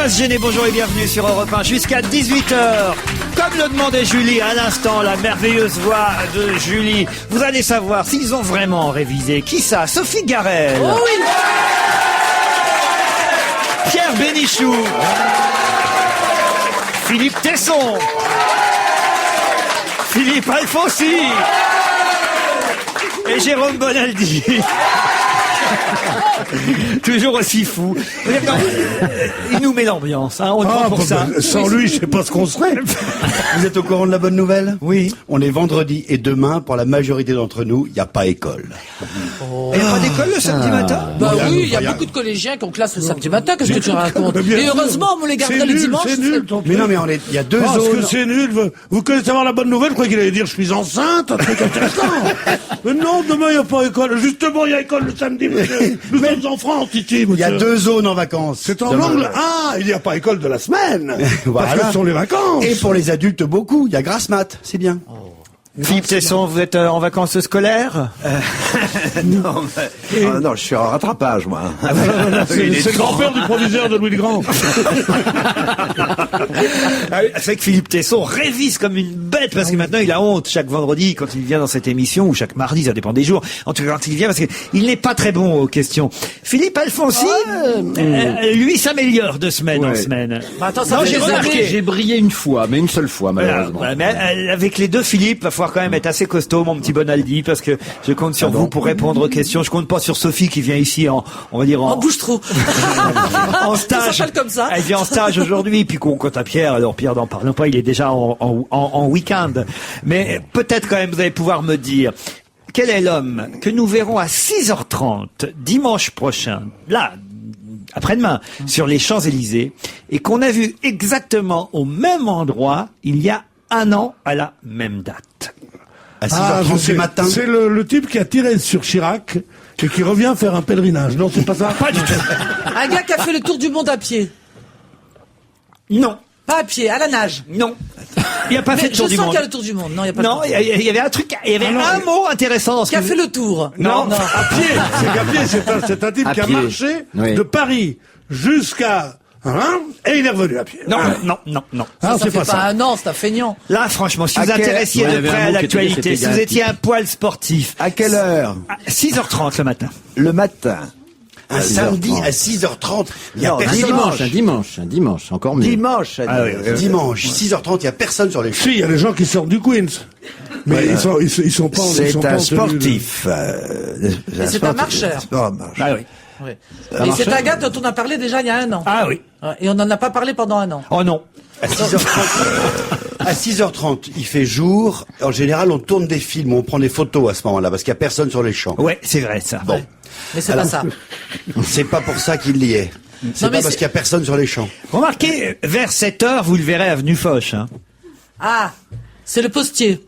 pas se gêner, bonjour et bienvenue sur Europe 1 jusqu'à 18h. Comme le demandait Julie à l'instant, la merveilleuse voix de Julie. Vous allez savoir s'ils ont vraiment révisé. Qui ça? Sophie Garel. Oh oui. Pierre Bénichou. Philippe Tesson. Philippe Alfonsi. Et Jérôme Bonaldi. Toujours aussi fou. Il nous met l'ambiance, hein, on prend pour ça. Sans lui, je sais pas ce qu'on serait. Vous êtes au courant de la bonne nouvelle? Oui. On est vendredi et demain, pour la majorité d'entre nous, il n'y a pas école. Il n'y a pas d'école le samedi matin? Bah oui, il y a beaucoup de collégiens qu'on classe le samedi matin, qu'est-ce que tu racontes? Et heureusement, on les garderait le dimanche. C'est nul, Mais non, mais il y a deux Parce que zones. c'est nul. Vous connaissez savoir la bonne nouvelle? Je croyais qu'il allait dire je suis enceinte, un truc intéressant. Mais non, demain il n'y a pas école. Justement, il y a école le samedi, monsieur. Nous sommes en France, ici, Il y a deux zones en vacances. C'est en Demain. angle. Ah, il n'y a pas école de la semaine. Voilà. Parce que ce sont les vacances. Et pour les adultes, beaucoup. Il y a grasse mat, c'est bien. Philippe Tesson, vous êtes en vacances scolaires? Non, non, je suis en rattrapage, moi. C'est le grand-père du proviseur de Louis le Grand. C'est vrai que Philippe Tesson révise comme une bête parce que maintenant il a honte chaque vendredi quand il vient dans cette émission, ou chaque mardi, ça dépend des jours. En tout cas, quand il vient, parce qu'il n'est pas très bon aux questions. Philippe Alfonsi, lui s'améliore de semaine en semaine. Bah attends, ça Non, fait j'ai des remarqué. années. J'ai brillé une fois, mais une seule fois, malheureusement. Voilà, mais avec les deux Philippe, va falloir quand même être assez costaud, mon petit Bonaldi, parce que je compte sur vous pour répondre aux questions. Je compte pas sur Sophie qui vient ici on va dire En bouche-trou. en stage. Ça s'appelle comme ça. Elle vient en stage aujourd'hui, puis qu'on compte à Pierre. Alors Pierre, n'en parlons pas, il est déjà en week-end. Mais peut-être quand même vous allez pouvoir me dire quel est l'homme que nous verrons à 6h30 dimanche prochain, là, après-demain, sur les Champs-Élysées, et qu'on a vu exactement au même endroit il y a un an à la même date. À 6h30 du matin. C'est le type qui a tiré sur Chirac et qui revient faire un pèlerinage. Non, c'est pas ça? Pas du tout. Un gars qui a fait le tour du monde à pied. Non. Pas à pied, à la nage. Non. Il n'y a pas Mais fait le je tour sens du qu'il monde. y a le tour du monde. Non, il n'y a pas le Non, tour. il y avait un truc, il y avait un mot intéressant dans ce Qui a que fait le tour. Non. À pied. C'est qu'à pied, c'est un type À qui a pied. marché Oui. de Paris jusqu'à... et il est revenu à pied. Non, non. Ah, Ça c'est fait pas pas ça. un an, c'est un feignant. Là, franchement, si À vous quel- intéressiez Ouais, il y de avait près un à mot qui était l'actualité, bien, si vous c'était étiez un poil sportif, À quelle heure? à 6h30 le matin. Le matin. Un samedi à 6h30. Il y a Non, personne. un dimanche, encore mieux. Dimanche. Ah oui, oui. Dimanche, 6h30, il n'y a personne sur les champs. Si, il y a des gens qui sortent du Queens. Mais ils sont pas... ils C'est sont pas un en tenue de- sportif. Et c'est un marcheur. Sport marche. Ah oui. Ouais. Et c'est un gars dont on a parlé déjà il y a un an. Ah oui. Ouais, et on n'en a pas parlé pendant un an. Oh non. À 6h30, il fait jour. En général, on tourne des films, on prend des photos à ce moment-là, parce qu'il n'y a personne sur les champs. Ouais, c'est vrai ça. Bon. Mais c'est Alors- pas ça. C'est pas pour ça qu'il y est. C'est Non, mais pas parce c'est- qu'il n'y a personne sur les champs. Remarquez, vers 7h, vous le verrez avenue Foch, hein, Ah, c'est le postier.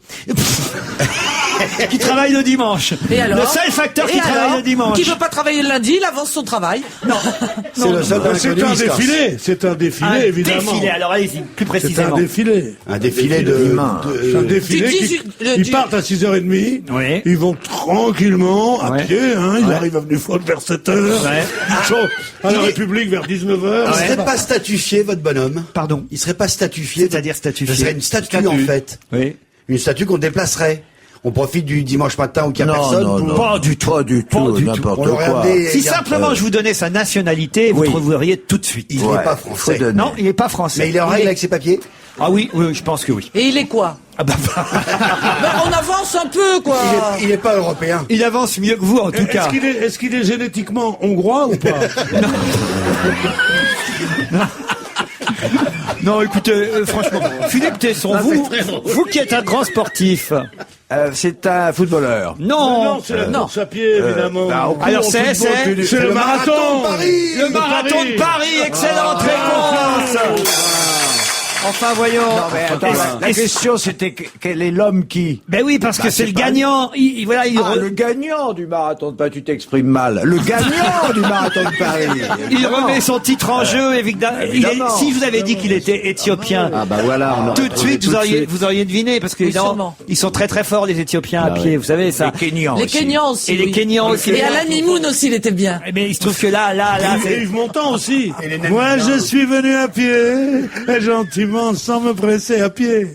qui travaille le dimanche. Et alors Le seul facteur qui Et travaille alors le dimanche. Qui veut pas travailler le lundi, il avance son travail. Non. C'est le seul C'est un économiste. défilé. C'est un défilé, Un évidemment. défilé, alors allez-y, plus C'est un précisément. défilé. Un défilé de... C'est un défilé. Du 18 Ils partent à 6h30. Oui. Ils vont tranquillement, à Ouais. pied, hein. Ils Ouais. arrivent avenue Faute vers 7h. Ouais. Ils sont à la République vers 19h. Il serait pas statufié, votre bonhomme? Pardon. Il serait pas statufié? C'est-à-dire statufié. Ce serait une statue, en fait. Oui. Une statue qu'on déplacerait. On profite du dimanche matin où il n'y a Non, personne. non, pour- non. Pas du tout. Pas du Pas tout, du tout. n'importe On le quoi. regardait. Si il y a- simplement je vous donnais sa nationalité, vous Oui. trouveriez tout de suite. Il n'est Ouais, pas faut français. donner. Non, il n'est pas français. Mais il est en règle avec ses papiers? Ah oui, oui, je pense que oui. Et il est quoi? Ah bah, Ben, on avance un peu, quoi. Il est pas européen. il avance mieux que vous en tout cas. Est-ce qu'il est génétiquement hongrois ou pas? Non, écoutez, franchement, Philippe Tesson, vous qui êtes un grand sportif. C'est un footballeur. Non, c'est la non. course à pied, évidemment. alors c'est C'est le marathon. de Paris. le marathon de Paris. Excellente réponse. Enfin, voyons. Non, mais attends, la question c'était quel est l'homme qui? Ben oui, parce que c'est le gagnant. Le gagnant du marathon de Paris, tu t'exprimes mal. Le gagnant du marathon de Paris. Il remet son titre en jeu, évidemment. Si je vous avais dit qu'il était éthiopien, bah voilà, on tout de suite, vous auriez deviné, parce que ils sont très très forts, les Éthiopiens à pied, vous savez ça. Les Kenyans aussi. Et les Kenyans aussi. Et Alain Mimoun aussi, il était bien. Mais il se trouve que là, Et Yves Montand aussi. Moi, je suis venu à pied, et gentiment, sans me presser, à pied.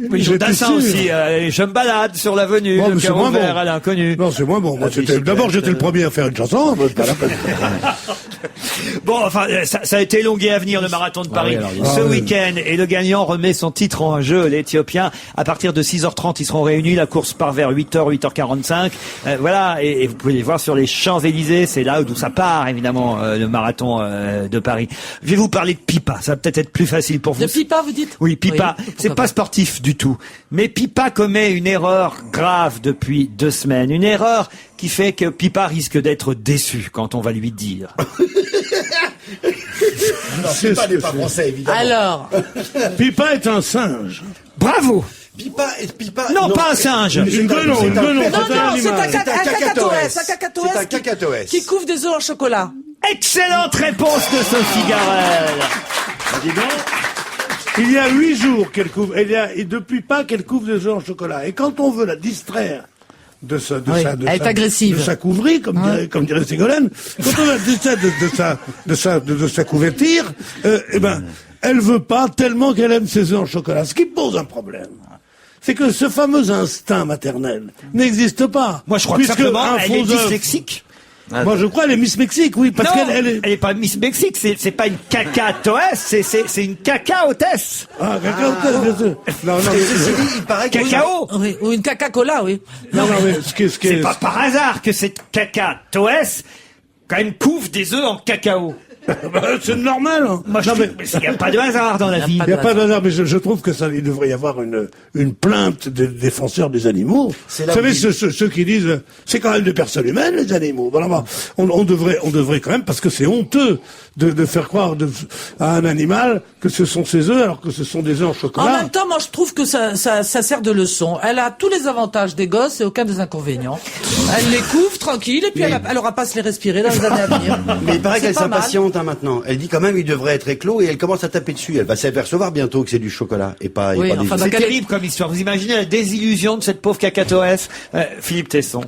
Oui, Jodassin aussi. Je me balade sur l'avenue, le cœur ouvert à l'inconnu. Non, c'est moins bon. Moi, d'abord, j'étais le premier à faire une chanson. Bon, enfin, ça a été longué à venir, le marathon de Paris, ce week-end. Et le gagnant remet son titre en jeu, l'Éthiopien. À partir de 6h30, ils seront réunis. La course part vers 8h, 8h45. Voilà. Et vous pouvez les voir sur les Champs-Élysées. C'est là d'où ça part, évidemment, le marathon de Paris. Je vais vous parler de Pipa. Ça va peut-être être plus facile pour vous. De Pipa, vous dites? Oui, Pipa. Oui, c'est pas sportif du tout. Mais Pipa commet une erreur grave depuis 2 semaines. Une erreur qui fait que Pipa risque d'être déçu quand on va lui dire. Non, Pipa n'est pas français, évidemment. Alors. Pipa est un singe. Bravo! Pipa. Non, pas un singe. Une gueulon. C'est un cacatoès. Qui Qui couvre des œufs en chocolat. Excellente réponse de Sophie Garel. Dis donc. Il y a 8 jours qu'elle couvre, et depuis pas qu'elle couvre des œufs en chocolat. Et quand on veut la distraire de sa couverie, comme dirait Ségolène, quand on veut la distraire de sa couverture, elle veut pas tellement qu'elle aime ses œufs en chocolat. Ce qui pose un problème. C'est que ce fameux instinct maternel n'existe pas. Moi, je crois que simplement, elle est dyslexique. Moi, je crois, elle est Miss Mexique, oui, parce qu'elle est pas Miss Mexique, c'est pas une cacatoès, c'est une cacaotesse. Ah, cacaotesse, bien sûr. Non, il paraît que cacao. Oui, ou une caca-cola, oui. Non, mais c'est pas par hasard que cette cacatoès, quand même, couvre des œufs en cacao. C'est normal. Hein. Moi, il n'y a pas de hasard dans la vie. Il n'y a pas de hasard, mais je trouve que il devrait y avoir une plainte des défenseurs des animaux. Vous savez, ceux qui disent, c'est quand même des personnes humaines, les animaux. Voilà, on devrait quand même, parce que c'est honteux de faire croire à un animal que ce sont ses œufs, alors que ce sont des œufs en chocolat. En même temps, moi, je trouve que ça sert de leçon. Elle a tous les avantages des gosses et aucun des inconvénients. Elle les couvre tranquille, et puis elle aura pas à se les respirer dans les années à venir. Mais il paraît qu'elle s'impatiente maintenant. Elle dit quand même il devrait être éclos et elle commence à taper dessus. Elle va s'apercevoir bientôt que c'est du chocolat et pas. Oui, c'est terrible comme histoire. Vous imaginez la désillusion de cette pauvre cacatoès, Philippe Tesson.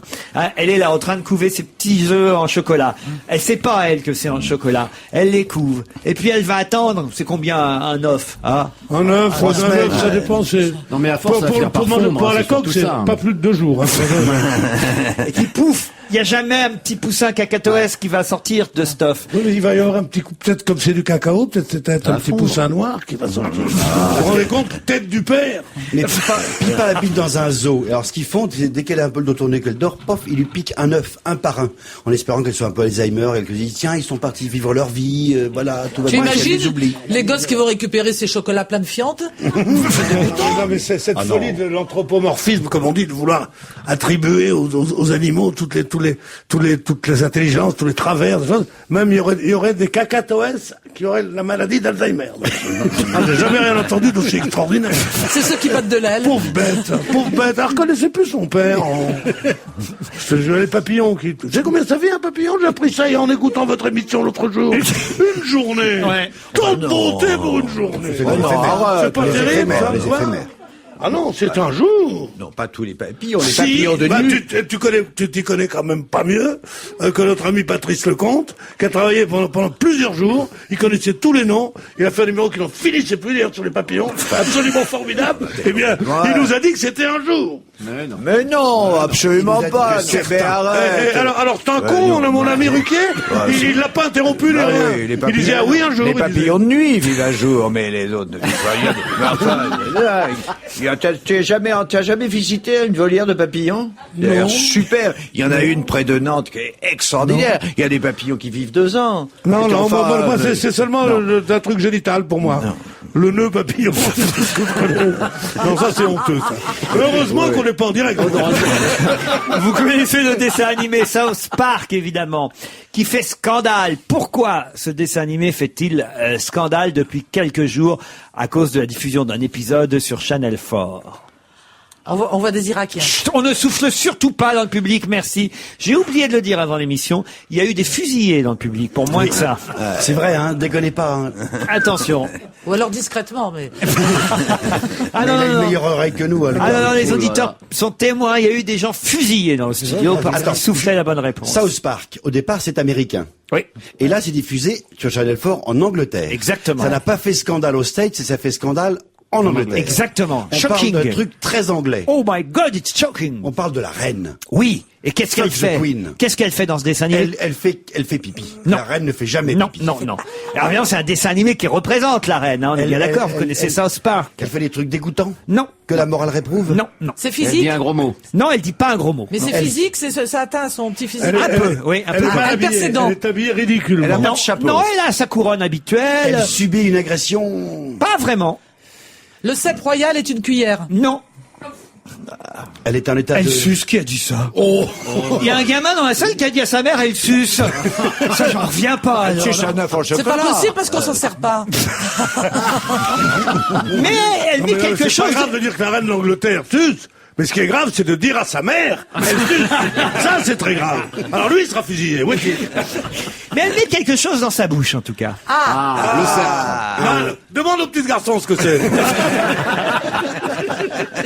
Elle est là en train de couver ses petits œufs en chocolat. Elle sait pas elle que c'est en chocolat. Elle les couve et puis elle va attendre. C'est combien un œuf? Un œuf, ça dépend. Non mais à force ça finit par fondre. Pour la coque, c'est pas plus de 2 jours. Et puis pouf. Il n'y a jamais un petit poussin cacatoès qui va sortir de stuff. Oui, mais il va y avoir un petit coup, peut-être comme c'est du cacao, peut-être c'est un petit poussin noir qui va sortir. Vous vous rendez compte, tête du père. Mais Pipa habite dans un zoo. Alors ce qu'ils font, c'est dès qu'elle a un peu le dos tourné, qu'elle dort, pof, ils lui piquent un œuf, un par un, en espérant qu'elle soit un peu Alzheimer et qu'elle se dise tiens, ils sont partis vivre leur vie, voilà, tout va bien. Tu imagines les gosses qui vont récupérer ces chocolats pleins de fientes? Non, mais c'est cette folie de l'anthropomorphisme, comme on dit, de vouloir attribuer aux animaux toutes les intelligences, tous les travers, des choses. Même il y aurait des cacatoès qui auraient la maladie d'Alzheimer. J'ai jamais rien entendu d'aussi extraordinaire. C'est ceux qui battent de l'aile. Pauvre bête. Elle reconnaissait plus son père. Je jouais les papillons qui. Tu sais combien ça fait un papillon? J'ai appris ça en écoutant votre émission l'autre jour. Une journée. Ouais. Toute beauté pour une journée. C'est pas terrible, ça, les quoi. éphémères. Ah non, c'est un jour. Non, pas tous les papillons. Les papillons de nuit. Tu t'y connais quand même pas mieux que notre ami Patrice Lecomte, qui a travaillé pendant plusieurs jours. Il connaissait tous les noms. Il a fait un numéro qui n'en finissait plus d'ailleurs sur les papillons. Absolument formidable. Eh bien, il nous a dit que c'était un jour. Mais non, absolument pas. Mais arrête. Alors, c'est un con, mon ami Ruquier. Il l'a pas interrompu, les rien. Il disait, ah oui, un jour. Les papillons de nuit vivent un jour, mais les autres ne vivent pas. T'as jamais visité une volière de papillons? Non. Super. Il y en a une près de Nantes qui est extraordinaire. Il y a des papillons qui vivent 2 ans. Non, moi, c'est seulement un truc génital pour moi. Le nœud papillon. Non, ça c'est honteux, ça. Heureusement qu'on n'est pas en direct. Vous connaissez le dessin animé South Park, évidemment, qui fait scandale. Pourquoi ce dessin animé fait-il scandale depuis quelques jours à cause de la diffusion d'un épisode sur Channel 4? On voit des Irakiens. Chut, on ne souffle surtout pas dans le public, merci. J'ai oublié de le dire avant l'émission, il y a eu des fusillés dans le public, pour moins que ça. C'est vrai, hein, déconnez pas. Hein. Attention. Ou alors discrètement, mais... Ah il non, a une non, non. meilleure oreille que nous. Ah non, non, les auditeurs sont témoins, il y a eu des gens fusillés dans le studio parce qu'ils soufflaient la bonne réponse. South Park, au départ, c'est américain. Oui. Et là, c'est diffusé sur Channel 4 en Angleterre. Exactement. Ça n'a pas fait scandale aux States, ça fait scandale en Angleterre. Exactement. On Shocking. parle d'un truc très anglais. Oh my God, it's shocking. On parle de la reine. Oui. Et qu'est-ce qu'elle Fuck the fait? Queen. Qu'est-ce qu'elle fait dans ce dessin animé? Elle fait pipi. Non. La reine ne fait jamais Non, pipi. non, non. Alors évidemment, c'est un dessin animé qui représente la reine, hein, on est bien d'accord, vous connaissez South Park. Elle fait des trucs dégoûtants. Non. Que la morale réprouve. Non, non. C'est Elle physique. dit un gros mot. Non, elle dit pas un gros mot. Mais Non. c'est physique, ça atteint son petit physique. Un peu, oui, un Elle peu. est mal habillée. Intercédant. Elle est habillée ridiculement. Non, non, elle a sa couronne habituelle. Elle subit une agression. Pas vraiment. Le cep royal est une cuillère. Non. Elle est en état de... suce, qui a dit ça? Oh. Il y a un gamin dans la salle qui a dit à sa mère, elle suce. Ça, j'en reviens pas. alors. C'est Chanel en C'est chocolat. pas possible parce qu'on s'en sert pas. Mais elle Non, met mais quelque c'est chose. pas grave de dire que la reine d'Angleterre suce. Mais ce qui est grave, c'est de dire à sa mère, elle suce. Ça, c'est très grave. Alors lui, il sera fusillé. Oui. Mais elle met quelque chose dans sa bouche, en tout cas. Demande au petit garçon ce que c'est.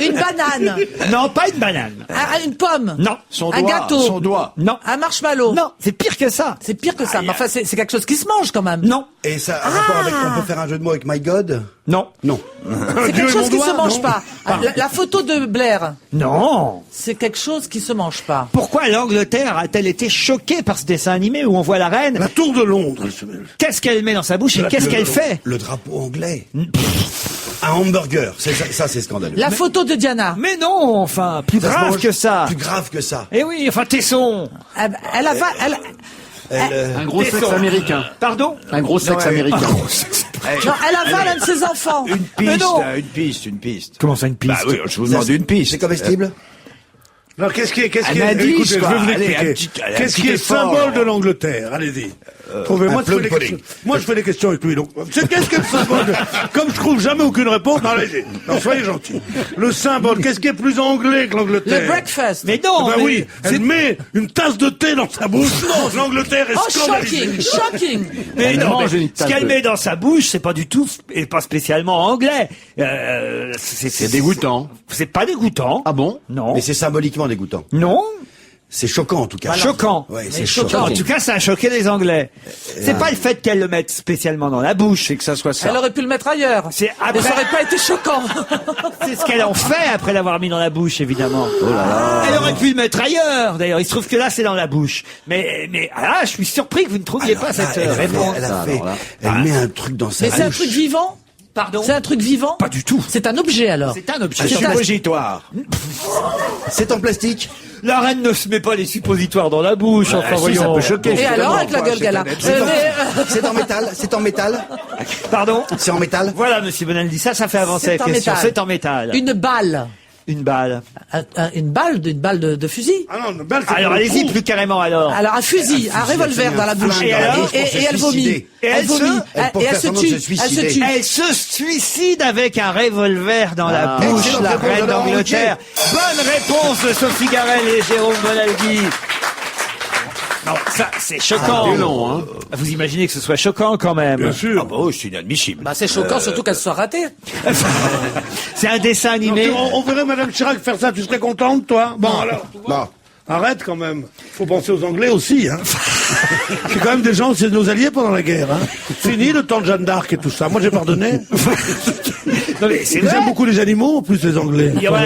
Une banane. Non, pas une banane. Une pomme. Non. Un gâteau. Son doigt. Non. Un marshmallow. Non, c'est pire que ça. C'est pire que ça. Mais enfin, c'est quelque chose qui se mange quand même. Non. Et ça a rapport avec... On peut faire un jeu de mots avec My God? Non. Non. C'est Dieu quelque et chose mon qui doigt, se mange non pas. La photo de Blair, Non. c'est quelque chose qui se mange pas. Pourquoi l'Angleterre a-t-elle été choquée par ce dessin animé où on voit la reine? La tour de Londres. Qu'est-ce qu'elle met dans sa bouche et qu'est-ce qu'elle fait? Le drapeau anglais. Un hamburger. Ça, c'est scandaleux. La photo de Diana. Mais non, enfin, plus Ça se grave mange que ça. Plus grave que ça. Eh oui, enfin, Tesson. Elle a Un gros sexe américain. Pardon? Un gros sexe américain. non, elle avale un de ses enfants. Une Mais piste, non. une piste. Comment ça, une piste? Bah oui, je vous demande une piste. C'est comestible? Alors, qu'est-ce qui est, Un indice, écoutez, je vais quoi. vous Allez, expliquer. un petit Qu'est-ce qui est effort. symbole de l'Angleterre? Allez-y. Trouvez-moi, un plum pudding. Moi, je fais des questions avec lui, donc. Qu'est-ce que le symbole Comme je trouve jamais aucune réponse, non, allez-y. Non, soyez gentils. Le symbole, qu'est-ce qui est plus anglais que l'Angleterre? Le breakfast. Mais non, Ben mais oui, elle met une tasse de thé dans sa bouche. L'Angleterre est Oh, scandalisée. shocking. mais Elle non, mange mais une ce tasse qu'elle de- met dans sa bouche, c'est pas du tout, et pas spécialement anglais. C'est dégoûtant. C'est pas dégoûtant. Ah bon? Non. Mais c'est symboliquement dégoûtant. Non. C'est choquant, en tout cas. Choquant. Ouais, Mais c'est choquant. choquant. En tout cas, ça a choqué les Anglais. C'est pas le fait qu'elle le mette spécialement dans la bouche, c'est que ça soit ça. Elle aurait pu le mettre ailleurs. C'est Mais après- ça aurait pas été choquant. C'est ce qu'elle en fait après l'avoir mis dans la bouche, évidemment. Elle aurait pu le mettre ailleurs, d'ailleurs. Il se trouve que là, c'est dans la bouche. Mais je suis surpris que vous ne trouviez pas cette réponse. Elle met un truc dans sa Mais c'est un bouche. truc vivant? Pardon? C'est un truc vivant? Pas du tout. C'est un objet alors. C'est un objet. Un C'est un- suppositoire. C'est en plastique. La reine ne se met pas les suppositoires dans la bouche, enfin si, voyons. ça peut choquer. Et alors avec la Quoi, gueule c'est qu'elle a. un être C'est en métal. C'est en métal. Pardon? C'est en métal. Voilà, monsieur Bonal dit ça fait avancer C'est la en question. métal. C'est en métal. Une balle. Une balle. Une balle de fusil. Ah non, une balle, c'est Alors pour le allez-y, trou. plus carrément alors. Alors un fusil, un revolver dans la bouche. flingue dans la bouche Et elle vomit. suicider. Et elle vomit. se- elle porte Et elle se la tendance de tue. se suicider. Elle se tue. Elle se suicide avec un revolver dans la bouche, Excellente la réponse reine de Laurent d'Angleterre. Bonne réponse de Sophie Garel et Jérôme Bonaldi. Non, ça, c'est choquant. violent, hein. Vous imaginez que ce soit choquant quand même. Bien sûr. Ah bah oui, c'est inadmissible. Bah c'est choquant surtout qu'elle se soit ratée. C'est un dessin Non, animé. on verrait Madame Chirac faire ça, tu serais contente, toi? Bon, alors. tu vois. Non. Arrête quand même. Faut penser aux Anglais aussi, hein. C'est quand même des gens, c'est nos alliés pendant la guerre, hein. Fini le temps de Jeanne d'Arc et tout ça. Moi, j'ai pardonné. Non, mais c'est Ils vrai. aiment beaucoup les animaux, en plus, les Anglais. Il y aura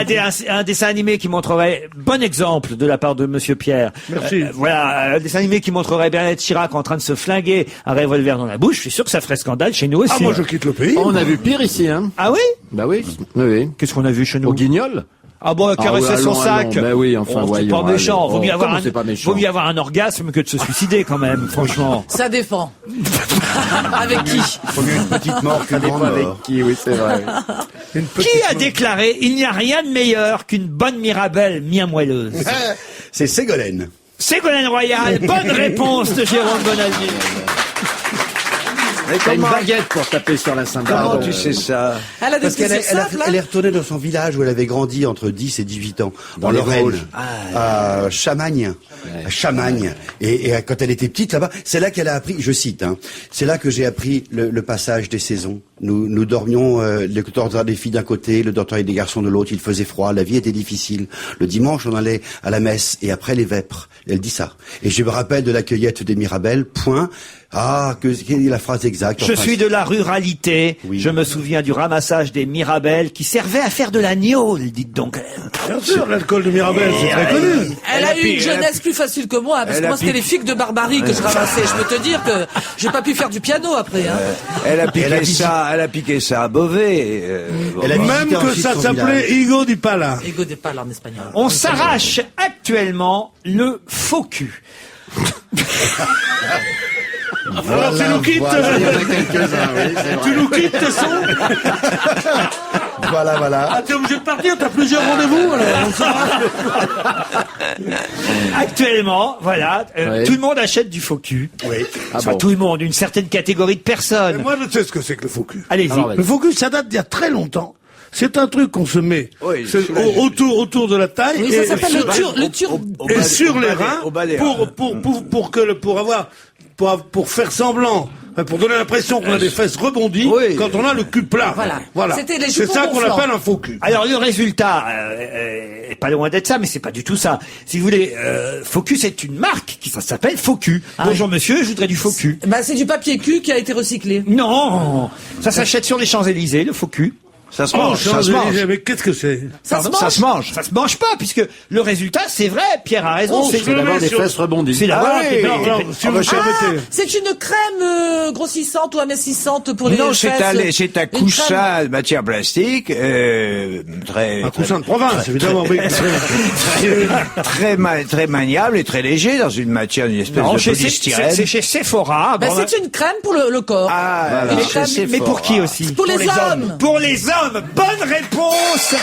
un dessin animé qui montrerait bon exemple de la part de Monsieur Pierre. Merci. Voilà, un dessin animé qui montrerait Bernadette Chirac en train de se flinguer un revolver dans la bouche. Je suis sûr que ça ferait scandale chez nous aussi. Ah, moi, je quitte le pays. On a vu pire ici, hein. Ah oui? Bah oui, oui, oui. Qu'est-ce qu'on a vu chez nous? Au Guignol. Ah bon, caresser son sac. Ben oui, enfin, c'est voyons. pas méchant. Vaut mieux avoir un orgasme que de se suicider, quand même, franchement. Ça défend. Avec qui? Faut mieux une petite mort qu'une grande mort. Qui, oui, c'est vrai. Qui a déclaré « Il n'y a rien de meilleur qu'une bonne Mirabelle bien moelleuse ». C'est Ségolène. Ségolène Royal, bonne réponse de Jérôme Bonaldi. T'as une baguette pour taper sur la cymbale. Comment tu sais ça? Elle a des Parce qu'elle trucs simples, elle est retournée dans son village où elle avait grandi entre 10 et 18 ans, dans les Lorraine, Vosges. à Chamagne. À Chamagne. Et quand elle était petite là-bas, c'est là qu'elle a appris, je cite, c'est là que j'ai appris le passage des saisons. Nous dormions, le dortoir des filles d'un côté, le dortoir des garçons de l'autre, il faisait froid, la vie était difficile. Le dimanche, on allait à la messe, et après les vêpres. Elle dit ça. Et je me rappelle de la cueillette des Mirabelles, point. Quelle est la phrase exacte? Je suis de la ruralité. Oui. Je me souviens du ramassage des Mirabelles qui servait à faire de l'agneau, dites donc. Bien sûr, l'alcool de Mirabelle, c'est très connu. Elle a eu une jeunesse plus facile que moi, parce que moi c'était les figues de Barbarie que je ramassais. Je peux te dire que j'ai pas pu faire du piano après. Elle a piqué ça à Beauvais. Elle a Même visité que ensuite ça son s'appelait Higo di Pala. Ego de Pala en espagnol. On s'arrache actuellement le faux cul. Alors tu nous quittes, Il y en a quelques-uns, oui, c'est vrai. tu nous quittes, son. Voilà. Ah, t'es obligé de partir, t'as plusieurs rendez-vous, alors. Actuellement, voilà, Oui. tout le monde achète du faux cul. Oui. Enfin, bon. tout le monde, une certaine catégorie de personnes. Moi, je sais ce que c'est que le faux cul. Allez-y. Alors, vas-y. Le faux cul, ça date d'il y a très longtemps. C'est un truc qu'on se met Oui, c'est sous la- autour de la taille Oui, ça s'appelle le tur. et sur les reins au balai, pour faire semblant, pour donner l'impression qu'on a des fesses rebondies Oui. quand on a le cul plat. Voilà. C'était les C'est jupons ça qu'on gonflants. appelle un faux cul. Alors le résultat est pas loin d'être ça, mais c'est pas du tout ça. Si vous voulez, Focus est une marque qui ça s'appelle Focus. Bonjour monsieur, je voudrais du faux cul. Bah, c'est du papier cul qui a été recyclé. Non, ça s'achète sur les Champs-Élysées, le faux cul. Ça se mange, ça se mange. Mais qu'est-ce que c'est? Ça se Pardon, mange. Ça se mange. Ça se mange pas, puisque le résultat, c'est vrai, Pierre a raison, Oh, c'est c'est D'avoir des sur- fesses rebondies. c'est d'avoir Ah des- oui. Non, si vous permettez. C'est une crème grossissante ou amincissante pour les Non, fesses. c'est un Une coussin crème. de matière plastique, très, Un coussin de province, évidemment. mais- très maniable et très léger dans une matière, une espèce Non, de c'est polystyrène. chez Sephora. Bah, Bon, c'est une crème pour le corps. Ah, mais, c'est mais pour qui aussi Pour les hommes. Pour les hommes. Bonne réponse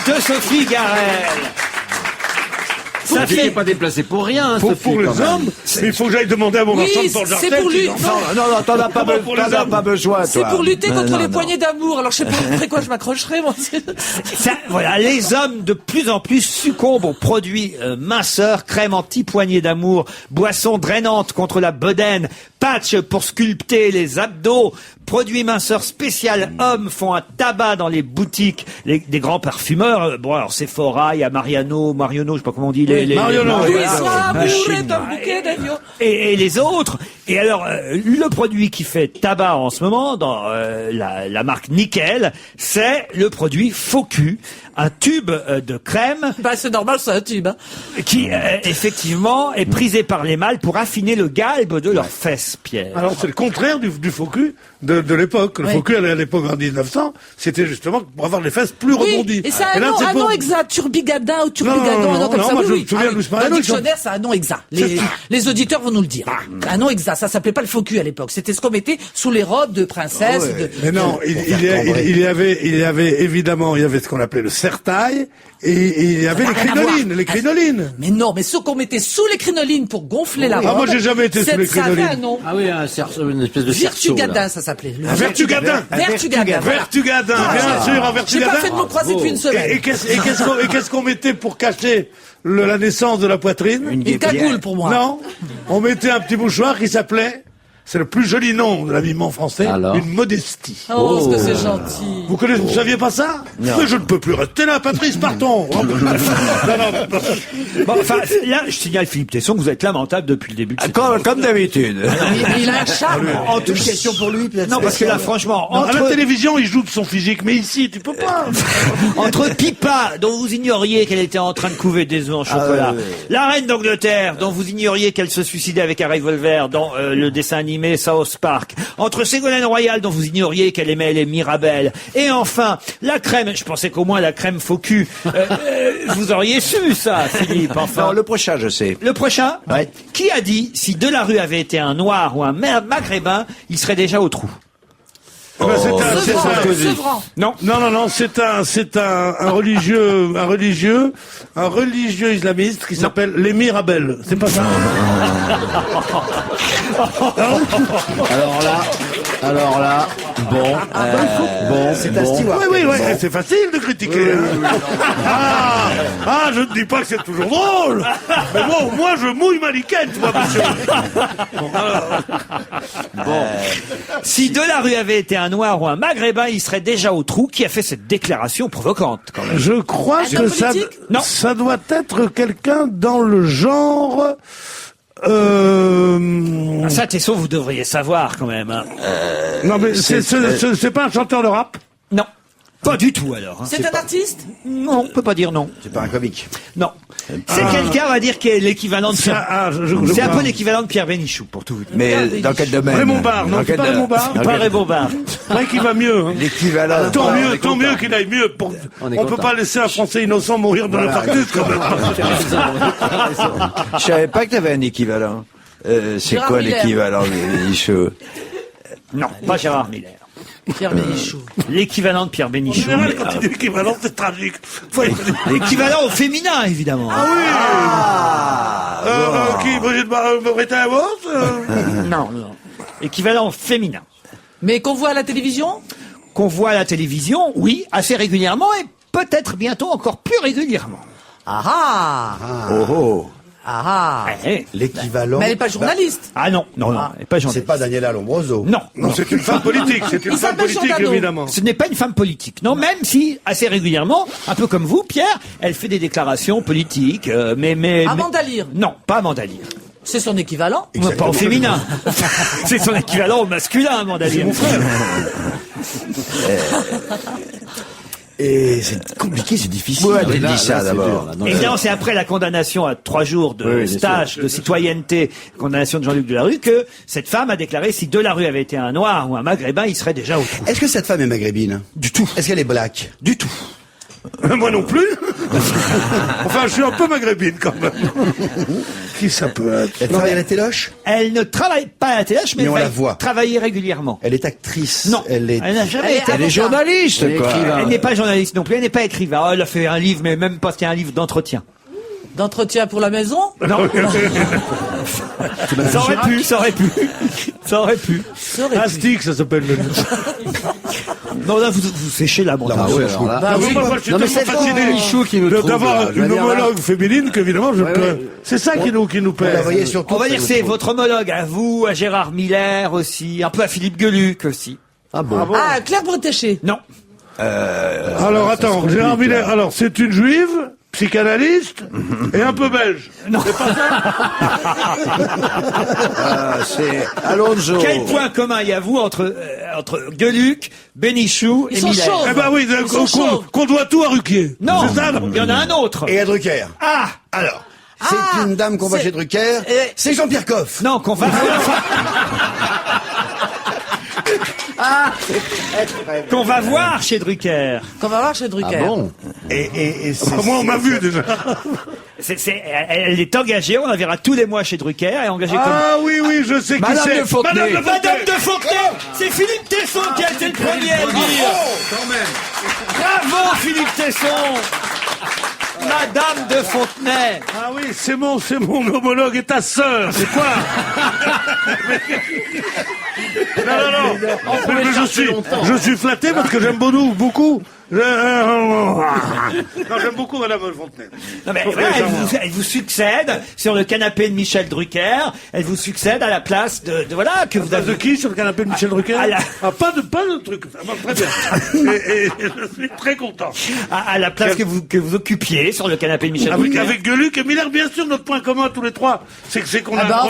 de Sophie Garel. Ça Tu fait t'es pas déplacé pour rien, Pour Sophie, les quand même. hommes, mais il faut que j'aille demander à mon marchand de Oui, Port c'est pour lui. Jartel. Non, t'en as pas, Comment pour les hommes pas besoin, C'est toi. pour lutter contre les non. poignées d'amour. Alors, je sais pas après quoi je m'accrocherai, moi. ça, voilà, les hommes de plus en plus succombent aux produits minceurs, crème anti-poignée d'amour, boissons drainantes contre la bedaine, patch pour sculpter les abdos, produits minceurs spécial hommes font un tabac dans les boutiques, des grands parfumeurs. Bon, alors Sephora, il y a Marionneau, je sais pas comment on dit. Marionneau, voilà. Oui, soit amoureux d'un Chine. bouquet d'agneaux. Et les autres. Et alors, le produit qui fait tabac en ce moment, dans la marque Nickel, c'est le produit Faux Cul, un tube de crème Bah, c'est normal, c'est un tube. Hein. qui, effectivement, est prisé par les mâles pour affiner le galbe de leurs fesses, Pierre. Alors c'est le contraire du faux cul de l'époque. Le Oui. faux cul à l'époque en 1900, c'était justement pour avoir les fesses plus rebondies. Et c'est un là, nom, c'est un pour- nom exact, turbigadin ou Non, turbigadon, un nom comme ça. moi, Oui, je oui. me souviens de Louis Mariano, Un ils sont- dictionnaire, c'est un nom exact. Les auditeurs vont nous le dire. Un nom exact. Ça s'appelait pas le faux cul à l'époque. C'était ce qu'on mettait sous les robes de princesse. Mais non, il y avait évidemment, il y avait ce qu'on appelait le serre-taille et il y avait Ça les n'a rien à crinolines, voir. les crinolines. Mais non, mais ceux qu'on mettait sous les crinolines pour gonfler la robe. Ah, moi, j'ai jamais été sous les Ça avait crinolines. un nom. Ah oui, une espèce de cerceau, là. Virtugadin, ça s'appelait. Le Vertugadin. Vertugadin. voilà. Vertugadin, bien sûr, un J'ai pas Vertugadin. fait de mots croisés depuis une semaine. Et qu'est-ce qu'on mettait pour cacher la naissance de la poitrine? Une Une cagoule guépière. pour moi. Non, on mettait un petit mouchoir qui s'appelait, c'est le plus joli nom de l'habillement français, Alors une modestie. Oh, ce que c'est gentil. Vous saviez pas ça? Mais je ne peux plus rester là, Patrice, partons. Non. Bon, enfin, là, je signale Philippe Tesson que vous êtes lamentable depuis le début de cette Comme d'habitude. Il a un charme. En tout cas, Question pour lui, peut-être. non, parce que là, franchement, À la entre, télévision, il joue de son physique, mais ici, tu peux pas. entre Pipa, dont vous ignoriez qu'elle était en train de couver des œufs en chocolat, la reine d'Angleterre, dont vous ignoriez qu'elle se suicidait avec un revolver dans le dessin animé South Park, entre Ségolène Royal, dont vous ignoriez qu'elle aimait les Mirabelles, Et enfin, la crème. Je pensais qu'au moins la crème faux cul. Vous auriez su ça, Philippe. Enfin. Non, le prochain, je sais. Le prochain. Ouais. Qui a dit si Delarue avait été un noir ou un maghrébin, il serait déjà au trou? Sevran. Non. Non, c'est un religieux islamiste qui s'appelle l'émir Abel. C'est pas ça? Alors là, bon, C'est un steward. Oui, c'est facile de critiquer. Je ne dis pas que c'est toujours drôle. Mais moi, au moins, je mouille ma liquette, moi, monsieur. Si Delarue avait été un noir ou un maghrébin, il serait déjà au trou. Qui a fait cette déclaration provocante, quand même? Je crois Un homme que politique? Non. ça doit être quelqu'un dans le genre... Ça, Tessot, vous devriez savoir, quand même. Hein. Non, mais c'est pas un chanteur de rap? Non. Pas du tout, alors. Hein. C'est un artiste? Non, on peut pas dire non. C'est pas un comique. Non. C'est quelqu'un, on va dire, qui est l'équivalent de Pierre. C'est un peu l'équivalent de Pierre Bénichou, pour tout vous dire. Mais dans quel domaine? Raymond Barre, non, c'est pas Raymond Barre? Pas Raymond Barre. Ouais, qui va mieux. Hein. L'équivalent. Tant mieux qu'il aille mieux. On peut pas laisser un Français innocent mourir de l'infarctus, quand même. Je savais pas que t'avais un équivalent. C'est Gérard quoi Miller. l'équivalent de Bénichou? Non, pas Gérard Miller. Pierre Bénichou. L'équivalent de Pierre En Bénichou. général, quand il dit l'équivalent, c'est tragique. L'équivalent au féminin, évidemment. Qui, Brigitte Bardot? Non. Équivalent au féminin. Mais qu'on voit à la télévision? Qu'on voit à la télévision, oui, assez régulièrement et peut-être bientôt encore plus régulièrement. L'équivalent. Mais elle n'est pas journaliste. Ah non, elle n'est pas C'est journaliste. pas Daniela Lombroso. Non. Non, c'est une femme politique. C'est une Il femme s'appelle politique, Giordano. évidemment. Ce n'est pas une femme politique, non, même si, assez régulièrement, un peu comme vous, Pierre, elle fait des déclarations politiques, mais... Amanda Lear. Non, pas Amanda Lear. C'est son équivalent. Pas au féminin. C'est son équivalent au masculin, Amanda Lear. Mon frère. Et c'est compliqué, c'est difficile. Pourquoi elle dit ça d'abord? Évidemment, c'est après la condamnation à 3 jours de stage de citoyenneté, condamnation de Jean-Luc Delarue, que cette femme a déclaré si Delarue avait été un noir ou un maghrébin, il serait déjà au trou. Est-ce que cette femme est maghrébine? Du tout. Est-ce qu'elle est black? Du tout. Moi non plus. Enfin, je suis un peu maghrébine, quand même. Qui ça peut être? Elle travaille à la téloche? Elle ne travaille pas à la téloche, mais Mais on elle la va voit. travailler régulièrement. Elle est actrice? Non, Elle n'a jamais été. Elle est journaliste, quoi. Elle n'est pas journaliste non plus, elle n'est pas écrivain. Oh, elle a fait un livre, mais même pas, c'était un livre d'entretien. D'entretien pour la maison? Non. Ça aurait pu. Astic, ça s'appelle le livre. Non, là, vous séchez la montagne. ouais, alors là. Bah oui. Moi, je suis Non, mais tellement c'est fasciné Bénichou qui nous trouve, d'avoir là. Je veux une dire, là. homologue féminine qu'évidemment je peux. C'est ça qui nous Vous la pèse. voyez surtout. On va dire c'est votre homologue à vous, à Gérard Miller aussi, un peu à Philippe Gueluc aussi. Ah bon. Ah, Claire Bretéché. Non. Alors attends, Gérard Miller, alors c'est une juive, psychanalyste et un peu belge. Non. C'est pas ça? C'est Alonso. Quel point commun y a-vous entre Gueluc, Bénichou Ils et sont Miller? chauds. Eh ben oui, Ils sont chauds. qu'on doit tout à Ruquier. Non, C'est ça, non? il y en a un autre. Et à Drucker. Ah, Alors, c'est une dame qu'on voit c'est- chez Drucker. C'est Jean-Pierre Coff. non, qu'on va qu'on va voir chez Drucker. Qu'on va voir chez Drucker. Ah bon. Et Moi, on m'a vu déjà. Elle est engagée, on la verra tous les mois chez Drucker, elle est engagée comme... Ah oui, je sais qui Madame c'est. de Fontenay. Madame de Fontenay, c'est Philippe Tesson qui a été le premier à le dire. Bravo Philippe Tesson. Madame de Fontenay. Ah oui, c'est mon homologue et ta sœur, c'est quoi? Non. Mais je suis flatté parce que j'aime beaucoup. Non, j'aime beaucoup Madame de Fontenay. Non mais voilà, elle vous succède sur le canapé de Michel Drucker. Elle vous succède à la place de voilà que vous De avez. qui sur le canapé de Michel Drucker? Pas de truc. Ah, bon, très bien. Et je suis très content. À la place que vous occupiez sur le canapé de Michel Drucker. Avec Gueluc et Miller, bien sûr, notre point commun tous les trois, c'est qu'on a, Ah bah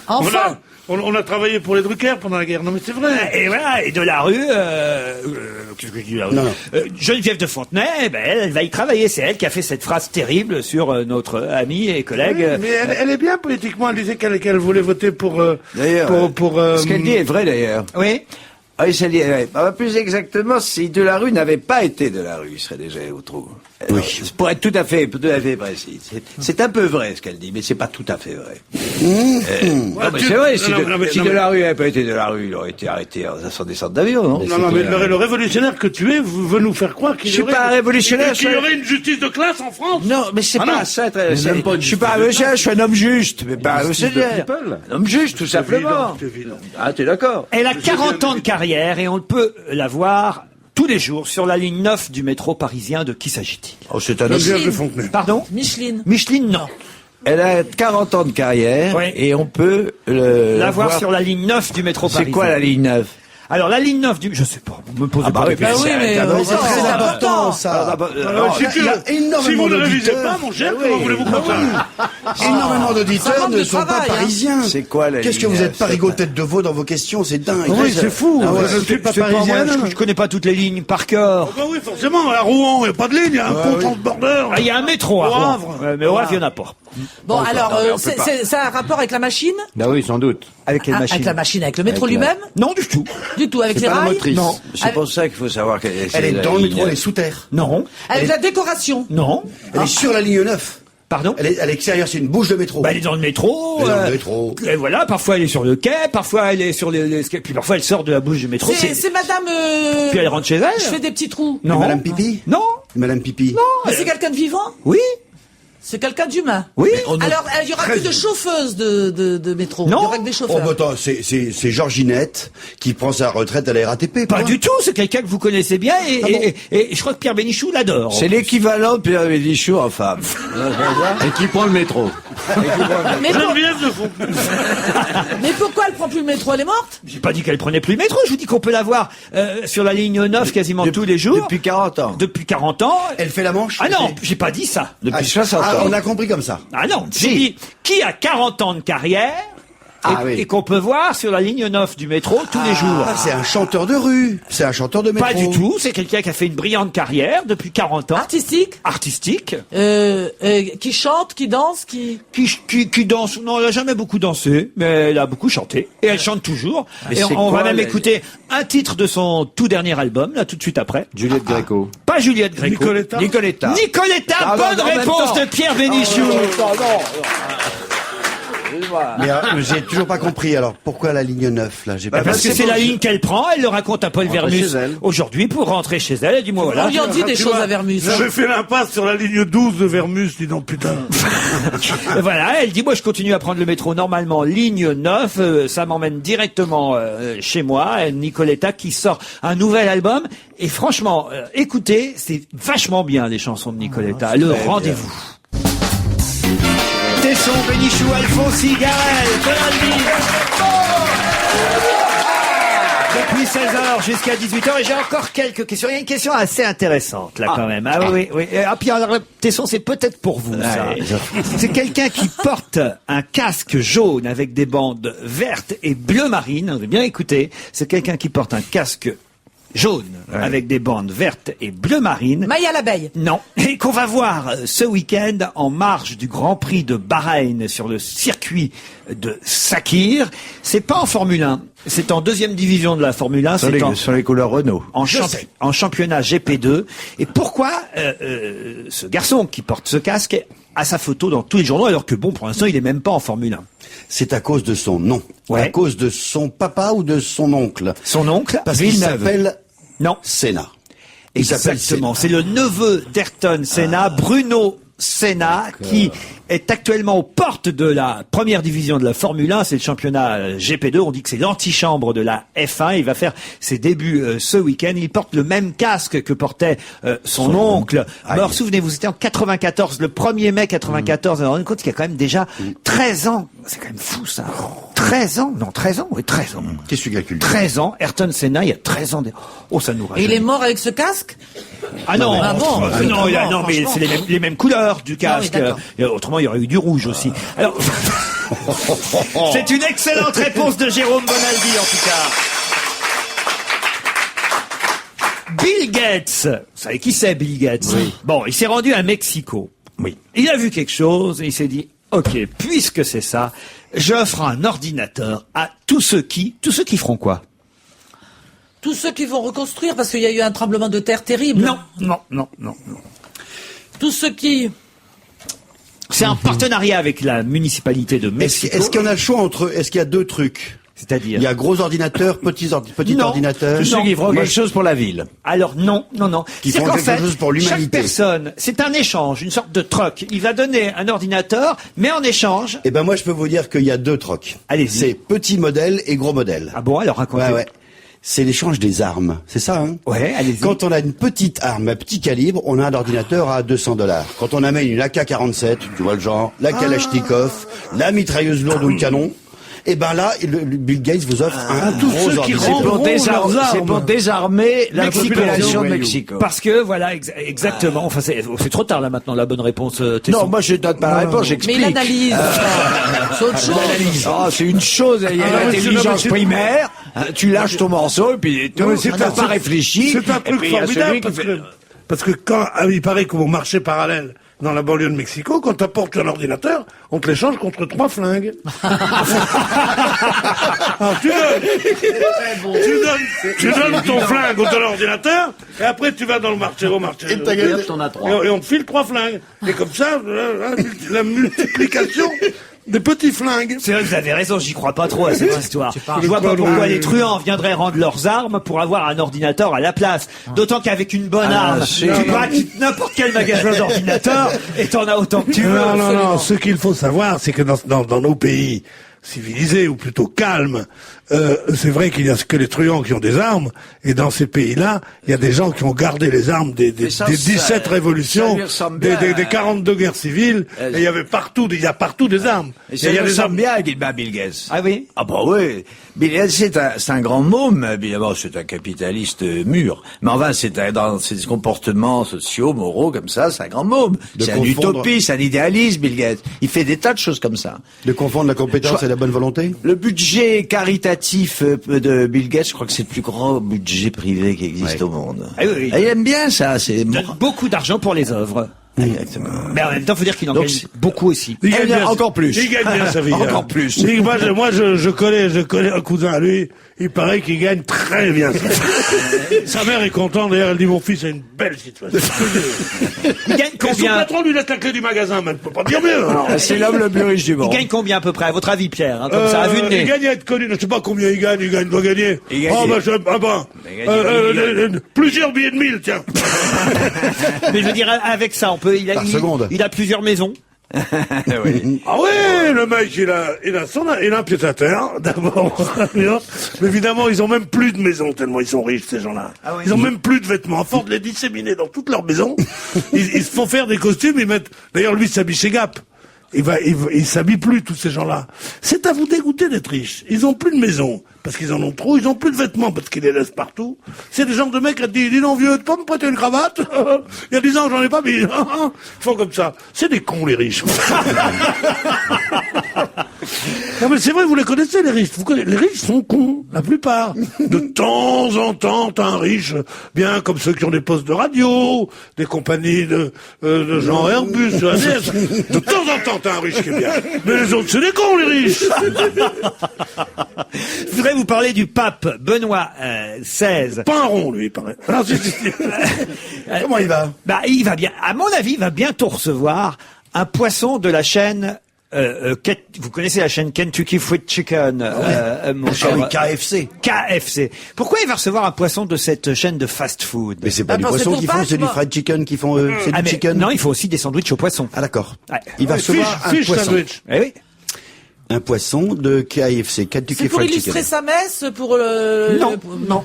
enfin. on a travaillé pour les Drucker pendant la guerre. Non mais c'est vrai. Et voilà, et Delarue, qu'est-ce que je dis Delarue Non. Geneviève de Fontenay, elle va y travailler. C'est elle qui a fait cette phrase terrible sur notre ami et collègue. Oui, mais elle est bien politiquement. Elle disait qu'elle voulait voter pour. D'ailleurs, pour ce qu'elle dit est vrai d'ailleurs. Oui. Ah, il s'est dit, ouais. Plus exactement, si Delarue n'avait pas été Delarue, il serait déjà au trou. Oui. Pour être tout à fait précis. C'est un peu vrai ce qu'elle dit, mais c'est pas tout à fait vrai. Non, mais c'est vrai, si Delarue n'avait pas été Delarue, il aurait été arrêté à son descente d'avion, non? Non, mais le révolutionnaire que tu es veut nous faire croire qu'il y aurait... Je suis pas un révolutionnaire. Qu'il y aurait une justice de classe en France. Non, mais c'est pas ça. Je suis pas un révolutionnaire, je suis un homme juste, mais pas un révolutionnaire. Un homme juste, tout simplement. Ah, t'es d'accord? Elle a 40 ans de carrière et on peut la voir tous les jours sur la ligne 9 du métro parisien. De qui s'agit-il? Oh, c'est un homme. Geneviève de Fontenay. Pardon? Micheline. Micheline, non. Elle a 40 ans de carrière, Oui. et on peut La voir sur la ligne 9 du métro parisien. C'est quoi la ligne 9? Alors, la ligne 9 du... Je sais pas, vous me posez pas de Bah questions. oui, mais C'est très important, ça. Il y a Si énormément vous ne révisez d'auditeurs. pas, mon cher, comment voulez-vous qu'on fasse? Énormément Ça d'auditeurs manque ne de sont pas travail, hein. parisiens. C'est quoi la Qu'est-ce que ligne vous êtes neuf? parigot tête de veau dans vos questions? C'est dingue. Oui, c'est fou. Ah ouais. Je ne suis pas C'est pas parisien. moi, je connais pas toutes les lignes par cœur. Bah oui, forcément, à Rouen, il n'y a pas de ligne, il y a un pont transbordeur. Ah, il y a un métro à Au Rouen. Havre. Ouais, mais au Havre, il n'y en a pas. Bon, alors, ça a un rapport avec la machine? Bah oui, sans doute. Avec quelle machine? Avec la machine, avec le métro lui-même? Non, du tout. Du tout, avec les pas la rails? motrice. Non. C'est pour ça qu'il faut savoir qu'elle Elle est dans le métro, elle est sous terre. Non. Avec la décoration? Non. Elle est sur la ligne 9. Pardon? Elle est à l'extérieur, c'est une bouche de métro. Bah, elle est dans le métro. Elle est dans le métro. Et voilà, parfois elle est sur le quai, parfois elle est sur puis parfois elle sort de la bouche du métro. C'est madame... Puis elle rentre chez elle. Je fais des petits trous. Non. Madame Pipi? Non. Madame Pipi? Mais c'est quelqu'un de vivant? Oui. C'est quelqu'un d'humain? Oui. Alors, il y aura plus de chauffeuses de métro. Non. Il y aura que des Oh, chauffeurs. bah attends, c'est Georginette qui prend sa retraite à la RATP. Pas quoi. du tout, c'est quelqu'un que vous connaissez bien et je crois que Pierre Bénichou l'adore. C'est l'équivalent de Pierre Bénichou en femme. Et qui prend le métro. Mais, Geneviève de Fontenay. mais pourquoi elle prend plus le métro? Elle est morte? J'ai pas dit qu'elle prenait plus le métro, je vous dis qu'on peut la voir sur la ligne 9 quasiment tous les jours. Depuis 40 ans. Depuis 40 ans. Elle fait la manche? Ah non, j'ai pas dit ça. Depuis 60 ans. On a compris comme ça. Ah non, j'ai dit qui a 40 ans de carrière et qu'on peut voir sur la ligne 9 du métro tous les jours. Ah, c'est un chanteur de rue. C'est un chanteur de métro. Pas du tout, c'est quelqu'un qui a fait une brillante carrière depuis 40 ans. Artistique? Artistique. Qui chante, qui danse, qui... Qui danse. Non, elle a jamais beaucoup dansé, mais elle a beaucoup chanté. Et elle chante toujours. Mais Et c'est on va quoi, même la- écouter un titre de son tout dernier album, là, tout de suite après. Juliette Gréco. Pas Juliette Gréco. Nicoletta. Nicoletta. Nicoletta, Ah, bonne non, en même réponse temps. de Pierre Bénichou. Mais j'ai toujours pas compris. Alors, pourquoi la ligne 9, là? J'ai pas Parce que c'est la ligne qu'elle prend, elle le raconte à Paul Vermus chez elle. aujourd'hui pour rentrer chez elle. Elle dit, moi voilà. On lui en dit des Tu choses vois, à Vermus. J'avais fait l'impasse sur la ligne 12 de Vermus, dis donc, putain. Et voilà, elle dit, moi je continue à prendre le métro normalement, ligne 9, ça m'emmène directement chez moi. Nicoletta qui sort un nouvel album. Et franchement, écoutez, c'est vachement bien les chansons de Nicoletta. Le rendez-vous. Tesson, Bénichou, Alfonsi, Garel, Bonaldi. Depuis 16h jusqu'à 18h, et j'ai encore quelques questions. Il y a une question assez intéressante, là, quand même. Ah oui, oui. Ah, puis alors, Tesson, c'est peut-être pour vous, ça. C'est quelqu'un qui porte un casque jaune avec des bandes vertes et bleu marine. Vous avez bien écouté. C'est quelqu'un qui porte un casque jaune avec des bandes vertes et bleu marine. Maya l'abeille. Non. Et qu'on va voir ce week-end en marge du Grand Prix de Bahreïn sur le circuit de Sakhir. C'est pas en Formule 1. C'est en deuxième division de la Formule 1. Sur les couleurs Renault. En championnat GP2. Et pourquoi ce garçon qui porte ce casque a sa photo dans tous les journaux alors que bon, pour l'instant, il est même pas en Formule 1. C'est à cause de son nom. Ouais. À cause de son papa ou de son oncle. Son oncle, Parce qu'il Villeneuve. s'appelle Non. Senna. Il s'appelle Exactement. Senna. C'est le neveu d'Ayrton Senna, Bruno Senna, qui est actuellement aux portes de la première division de la Formule 1. C'est le championnat GP2. On dit que c'est l'antichambre de la F1. Il va faire ses débuts ce week-end. Il porte le même casque que portait son oncle. Alors, souvenez-vous, c'était en 94, le 1er mai 94. On rend compte qu'il y a quand même déjà 13 ans. C'est quand même fou, ça. 13 ans? Non, 13 ans? Oui, 13 ans. Qu'est-ce que tu calcules? 13 ans. Ayrton Senna, il y a 13 ans. Oh, ça nous Et rajeunit. il est mort avec ce casque? Ah non, Ah bon, non, non, mais franchement. c'est les mêmes couleurs du casque. d'accord. Autrement, il y aurait eu du rouge aussi. Alors, c'est une excellente réponse de Jérôme Bonaldi, en tout cas. Bill Gates. Vous savez qui c'est, Bill Gates? Oui. Bon, il s'est rendu à Mexico. Oui. Il a vu quelque chose et il s'est dit, OK, puisque c'est ça, j'offre un ordinateur à tous ceux qui feront quoi? Tous ceux qui vont reconstruire, parce qu'il y a eu un tremblement de terre terrible. Non. Tous ceux qui... C'est un partenariat avec la municipalité de Mexico. Est-ce qu'il y en a le choix entre, est-ce qu'il y a deux trucs? C'est-à-dire? Il y a gros ordinateurs, petits ordinateurs. Tous ceux qui feront quelque chose pour la ville. Alors non. Qui C'est font qu'en quelque fait, chose pour l'humanité. chaque personne, c'est un échange, une sorte de troc. Il va donner un ordinateur, mais en échange... Eh ben moi je peux vous dire qu'il y a deux trocs. Allez-y. C'est petit modèle et gros modèle. Ah bon, alors racontez. Ouais. C'est l'échange des armes, c'est ça, hein? Ouais, allez-y. Quand on a une petite arme à petit calibre, on a un ordinateur à $200. Quand on amène une AK-47, tu vois le genre, la Kalachnikov, la mitrailleuse lourde ou le canon, et ben là, le Bill Gates vous offre un gros ordinateur. C'est pour désarmer la Mexico. population de Mexico. Parce que, voilà, exactement. Enfin, c'est trop tard là maintenant, la bonne réponse. Non, moi je donne pas la réponse, j'explique. Mais il analyse. C'est autre chose. C'est une chose, il y a l'intelligence primaire, tu lâches ton morceau et puis tu n'as pas réfléchi. C'est un truc formidable parce que quand il paraît qu'au marché parallèle dans la banlieue de Mexico, quand tu apportes un ordinateur, on te l'échange contre 3 flingues. Alors, tu donnes ton flingue au ton ordinateur, et après tu vas dans le marché, et on te file 3 flingues. Et comme ça, la multiplication des petits flingues. C'est vrai, vous avez raison, j'y crois pas trop à cette histoire. Je vois pas pourquoi les truands viendraient rendre leurs armes pour avoir un ordinateur à la place. D'autant qu'avec une bonne arme, tu vas à n'importe quel magasin d'ordinateur et t'en as autant que tu veux. Non. Ce qu'il faut savoir, c'est que dans nos pays civilisés, ou plutôt calmes, c'est vrai qu'il y a que les truands qui ont des armes, et dans ces pays-là, il y a des gens qui ont gardé les armes des 17 révolutions, des 42 guerres civiles, et il y avait partout, il y a partout des armes. Et ça lui ressemble bien à Bill Gates. Ah oui? Ah bah oui. Bill Gates, c'est un grand môme, évidemment, c'est un capitaliste mûr. Mais enfin, dans ses comportements sociaux, moraux, comme ça, c'est un grand môme. C'est un utopiste, un idéaliste, Bill Gates. Il fait des tas de choses comme ça. De confondre la compétence et la bonne volonté? Le budget caritatif de Bill Gates, je crois que c'est le plus grand budget privé qui existe au monde. Ah oui. Et il aime bien ça. Il donne beaucoup d'argent pour les œuvres. Exactement. Mais en même temps, faut dire qu'il en gagne beaucoup aussi. Il gagne bien, encore plus. Il gagne bien sa vie. Encore plus. Moi, je connais un cousin à lui. Il paraît qu'il gagne très bien. Sa mère est contente. D'ailleurs, elle dit, mon fils a une belle situation. Il gagne Son combien? patron lui laisse la clé du magasin, mais on peut pas dire mieux. C'est l'homme le plus riche du Il monde. gagne combien à peu près, à votre avis, Pierre, comme ça, à vue de nez? Il gagne à être connu. Je sais pas combien il doit gagner. Il gagne. Plusieurs billets de 1000, tiens. Mais je veux dire, avec ça, il a plusieurs maisons. Oui. Ah oui, le mec, il a un pied à terre, d'abord. Mais évidemment, ils ont même plus de maison, tellement ils sont riches, ces gens-là. Ah oui. Ils ont même plus de vêtements. À force de les disséminer dans toutes leurs maisons, ils se font faire des costumes, d'ailleurs, lui, il s'habille chez Gap. Il s'habille plus, tous ces gens-là. C'est à vous dégoûter d'être riche. Ils ont plus de maison, parce qu'ils en ont trop. Ils ont plus de vêtements, parce qu'ils les laissent partout. C'est des gens de mecs qui disent, dis non, vieux, tu peux me prêter une cravate? Il y a 10 ans, j'en ai pas mis. Ils font comme ça. C'est des cons, les riches. Non, mais c'est vrai, vous les connaissez, les riches. Les riches sont cons, la plupart. De temps en temps, t'as un riche, bien comme ceux qui ont des postes de radio, des compagnies de genre Airbus, ADS. De temps en temps, t'as un riche qui est bien. Mais les autres, c'est des cons, les riches. Je voudrais vous parler du pape Benoît XVI. Pas un rond, lui, il paraît. Alors, Comment il va? Il va bien. À mon avis, il va bientôt recevoir un poisson de la chaîne. Vous connaissez la chaîne Kentucky Fried Chicken, mon cher. Oui, KFC. KFC. Pourquoi il va recevoir un poisson de cette chaîne de fast-food? Mais c'est pas du poisson qu'ils font, c'est du fried chicken qu'ils font, c'est du chicken. Non, il faut aussi des sandwichs au poisson. Ah d'accord. Ouais. Il va recevoir un poisson. Sandwich. Eh oui. Un poisson de KFC, Kentucky C'est pour Fried illustrer Chicken. sa messe, pour le... Non.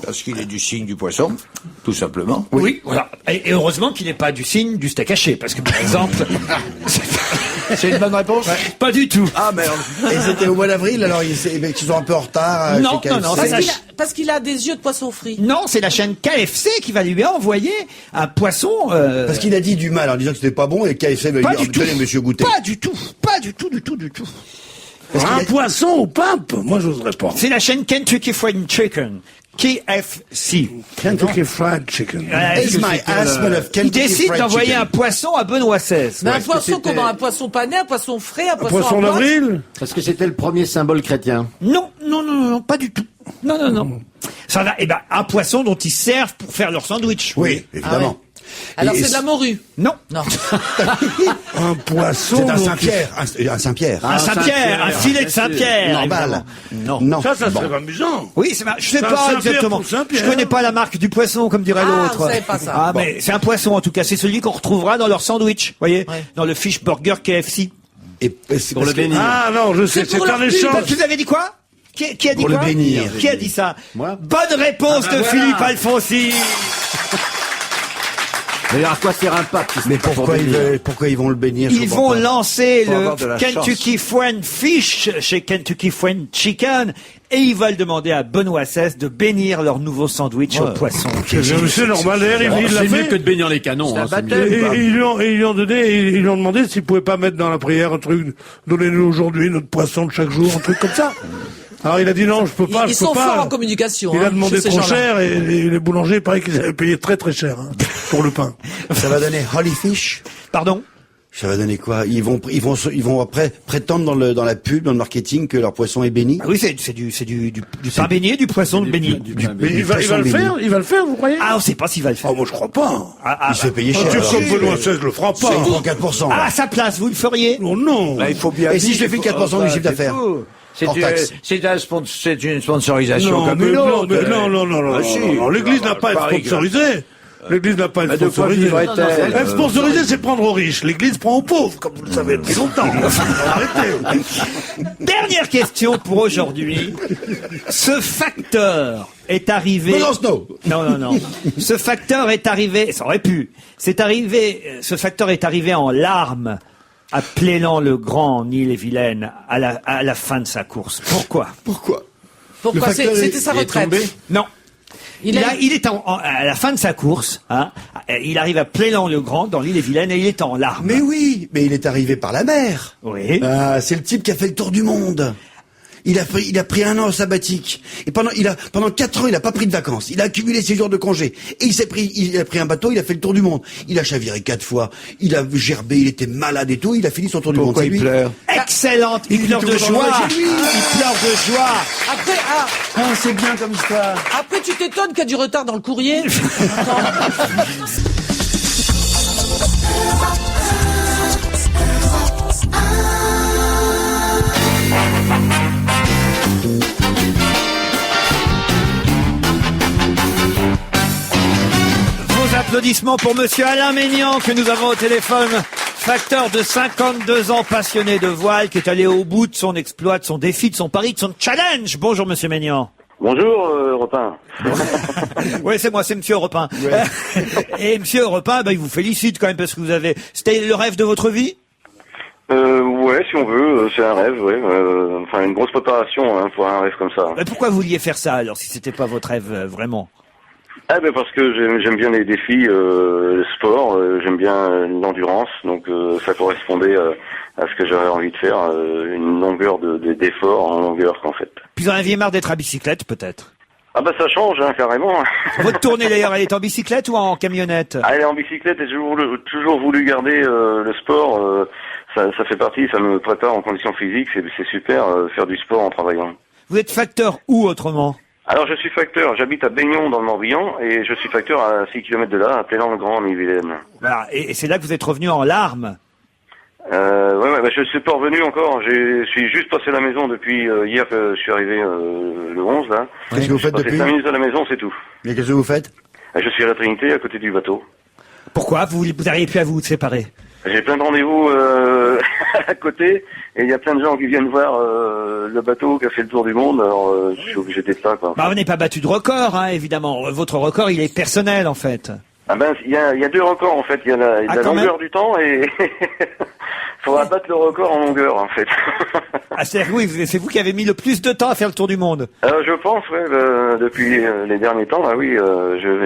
Parce qu'il est du signe du poisson, tout simplement. Oui, voilà. Et heureusement qu'il n'est pas du signe du steak haché, parce que par exemple, C'est une bonne réponse? pas du tout. Ah merde. Et c'était au mois d'avril, alors ils sont un peu en retard. Non, chez KFC. non, Parce qu'il a des yeux de poisson frit. Non, c'est la chaîne KFC qui va lui envoyer un poisson. Parce qu'il a dit du mal en disant que c'était pas bon et KFC va Pas lui du dire tout. tenez monsieur goûter. Pas du tout. Un poisson au pape? Moi, j'oserais pas. C'est la chaîne Kentucky Fried Chicken. KFC. Kentucky Fried Chicken. Is my husband of Il Kentucky décide Fried d'envoyer Chicken. un poisson à Benoît XVI. Mais un Est-ce que poisson c'était- comment? Un poisson pané, un poisson frais, un poisson Poisson en boîte? d'avril? Parce que c'était le premier symbole chrétien. Non, pas du tout. Non. Ça va, un poisson dont ils servent pour faire leur sandwich. Oui, évidemment. Alors c'est de la morue? Non. Non. Un poisson. C'est un Saint-Pierre. Un Saint-Pierre. Un Saint-Pierre, un filet de Saint-Pierre. Normal. Non. Ça serait amusant. Oui, je sais pas exactement. Je connais pas la marque du poisson, comme dirait l'autre. Vous savez pas ça. Ah, mais c'est un poisson, en tout cas. C'est celui qu'on retrouvera dans leur sandwich. Voyez? Ouais. Dans le fish burger KFC. Et c'est Pour le parce que- bénir. Ah non, je sais, C'est pour c'est un leur pub. échange. Vous avez dit quoi? Qui a dit Pour le quoi? bénir. Qui a dit ça? Moi. Bonne réponse de Philippe Alfonsi. Mais à quoi sert un pape si ce Mais n'est pas pour pourquoi bénir ils vont le bénir? je Ils comprends vont pas. lancer Faut avoir de le la Kentucky Fried Fish chez Kentucky Fried Chicken et ils veulent demander à Benoît XVI de bénir leur nouveau sandwich au poisson. C'est normal, d'ailleurs, il l'a C'est mieux que fait. de bénir les canons. C'est un hein, c'est baptême. mieux. Et ils lui ont demandé s'ils pouvaient pas mettre dans la prière un truc, donnez-nous aujourd'hui notre poisson de chaque jour, un truc comme ça. Alors il a dit non, je peux pas, Ils je peux sont pas. forts en communication. Il a hein, demandé chez ces trop gens-là. cher et les boulangers, il paraît qu'ils avaient payé très très cher pour le pain. Ça va donner Holy Fish. Pardon? Ça va donner quoi? Ils vont après prétendre dans la pub, dans le marketing que leur poisson est béni. Ah oui, c'est du pain béni, du poisson béni. Mais il va le faire, vous croyez? Ah, on sait pas s'il va le faire. Ah, moi je crois pas. Il se fait payer cher. Un type alors. comme Benoît XVI le fera pas. Il prend 4%. Ah, à sa place, vous le feriez? Oh non. Là, il faut bien. Et si je lui fais 4% du chiffre d'affaires? Hors taxe. C'est une sponsorisation Non, comme mais une non, autre. mais non. Ah, si. Non, l'église n'a pas à être Paris, sponsorisée. L'église n'a pas à être de quoi sponsorisée. vivrait-elle Être sponsorisée, c'est prendre aux riches. L'église prend aux pauvres, comme vous le savez depuis longtemps. Arrêtez. Dernière question pour aujourd'hui. Ce facteur est arrivé... Besançon. Non. Ce facteur est arrivé... Ça aurait pu. Ce facteur est arrivé en larmes à Plélan-le-Grand, en Île-et-Vilaine, à la fin de sa course. Pourquoi? Pourquoi? Pourquoi? C'était sa retraite. Non. Il est à la fin de sa course, hein. Il arrive à Plélan-le-Grand, dans l'Île-et-Vilaine, et il est en larmes. Mais oui, mais il est arrivé par la mer. Oui. Ah, c'est le type qui a fait le tour du monde. Il a pris un an sabbatique. Et pendant 4 ans, il a pas pris de vacances. Il a accumulé ses jours de congé. Et il a pris un bateau, il a fait le tour du monde. Il a chaviré 4 fois. Il a gerbé, il était malade et tout. Il a fini son tour du monde. Pourquoi C'est il lui. pleure? Excellente. Il pleure de tout joie. chez lui. Il pleure de joie. Après, Ah, c'est bien comme histoire. après, tu t'étonnes qu'il y a du retard dans le courrier. Vos applaudissements pour monsieur Alain Maignan que nous avons au téléphone. Facteur de 52 ans, passionné de voile, qui est allé au bout de son exploit, de son défi, de son pari, de son challenge. Bonjour monsieur Maignan. Bonjour, Repin. Oui, c'est moi, c'est monsieur Europin. Et monsieur Europin, il vous félicite quand même parce que c'était le rêve de votre vie? Ouais, si on veut, c'est un rêve, ouais. Enfin, une grosse préparation pour un rêve comme ça. Mais pourquoi vous vouliez faire ça alors, si c'était pas votre rêve vraiment? Ah ben parce que j'aime bien les défis, le sport, j'aime bien l'endurance, donc ça correspondait à ce que j'avais envie de faire, une longueur d'effort en longueur en fait. Puis vous en aviez marre d'être à bicyclette peut-être? Ah bah ça change carrément. Votre tournée d'ailleurs, elle est en bicyclette ou en camionnette? Aller en bicyclette, j'ai toujours voulu garder le sport, ça fait partie, ça me prépare en conditions physiques, c'est super faire du sport en travaillant. Vous êtes facteur où autrement? Alors je suis facteur, j'habite à Baignon dans le Morbihan et je suis facteur à 6 km de là, à Plélan-le-Grand en Île-et-Vilaine. Voilà, et c'est là que vous êtes revenu en larmes. Ouais, je suis pas revenu encore, je suis juste passé à la maison depuis hier que je suis arrivé le 11 là. Qu'est-ce que vous faites Passé depuis? 5 minutes à la maison, c'est tout. Mais qu'est-ce que vous faites? Je suis à la Trinité, à côté du bateau. Pourquoi? Vous n'arrivez plus à vous séparer? J'ai plein de rendez-vous à côté et il y a plein de gens qui viennent voir le bateau qui a fait le tour du monde, alors je suis obligé d'être là quoi. Vous n'avez pas battu de record, hein, évidemment. Votre record, il est personnel en fait. Ah ben il y a 2 records en fait, il y a la quand longueur du temps et faudra battre le record en longueur en fait. Ah, c'est-à-dire que oui, c'est vous qui avez mis le plus de temps à faire le tour du monde. Je pense, ouais, depuis les derniers temps, là, oui,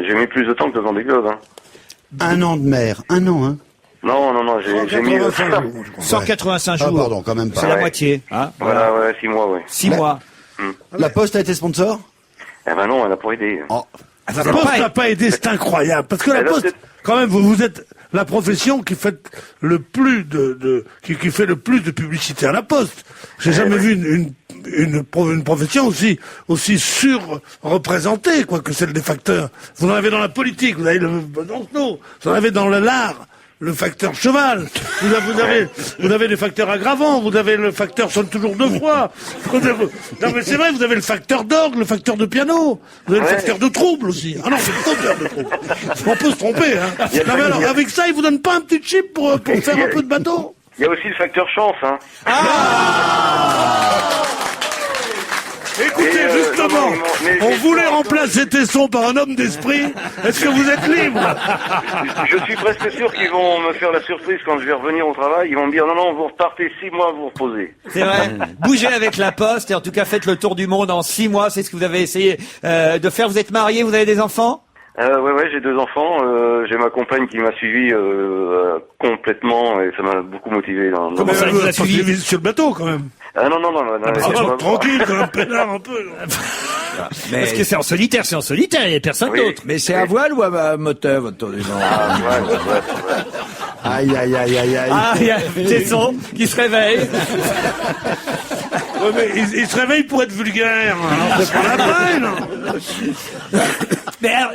j'ai mis plus de temps que le Vendée Globe. Hein. Un an de mer. Un an, hein. Non, j'ai mis... 185 jours, je crois. 185 jours. Ah, pardon, quand même pas. C'est la Ouais. moitié. Hein, Voilà, ouais, 6 mois, ouais. 6 mois. La Poste a été sponsor? Eh ben non, elle a pas aidé. Oh. La Poste n'a pas aidé, c'est incroyable. Parce que la Elle a Poste, peut-être- quand même, vous êtes la profession qui fait le plus qui fait le plus de publicité à la Poste. J'ai jamais vu une profession aussi surreprésentée, quoi, que celle des facteurs. Vous en avez dans la politique, vous avez le Besancenot, vous en avez dans l'art. Le facteur cheval, vous avez des facteurs aggravants, vous avez le facteur sonne toujours deux fois. Non mais c'est vrai, vous avez le facteur d'orgue, le facteur de piano, vous avez le facteur de trouble aussi. Ah non, c'est le facteur de trouble. On peut se tromper, hein. Non mais alors, avec ça, ils vous donnent pas un petit chip pour faire un peu de bateau? Il y a aussi le facteur chance, hein. Écoutez, justement, on voulait remplacer Tesson par un homme d'esprit. Est-ce que vous êtes libre? Je suis presque sûr qu'ils vont me faire la surprise quand je vais revenir au travail. Ils vont me dire non, vous repartez 6 mois, vous reposez. C'est vrai. Bougez avec la poste et en tout cas faites le tour du monde en 6 mois. C'est ce que vous avez essayé de faire. Vous êtes marié, vous avez des enfants? Ouais, j'ai 2 enfants. J'ai ma compagne qui m'a suivi complètement et ça m'a beaucoup motivé. Comment ça vous a suivi sur le bateau quand même? Ah non. Tranquille, quand même, pénard un peu. Parce que c'est en solitaire, il n'y a personne d'autre. Mais c'est à voile ou à moteur, votre tour du monde? Ouais. Aïe. Ah, il y a Tesson qui se réveille. Ouais, mais il se réveille pour être vulgaire. Alors, c'est pas la peine. Mais alors,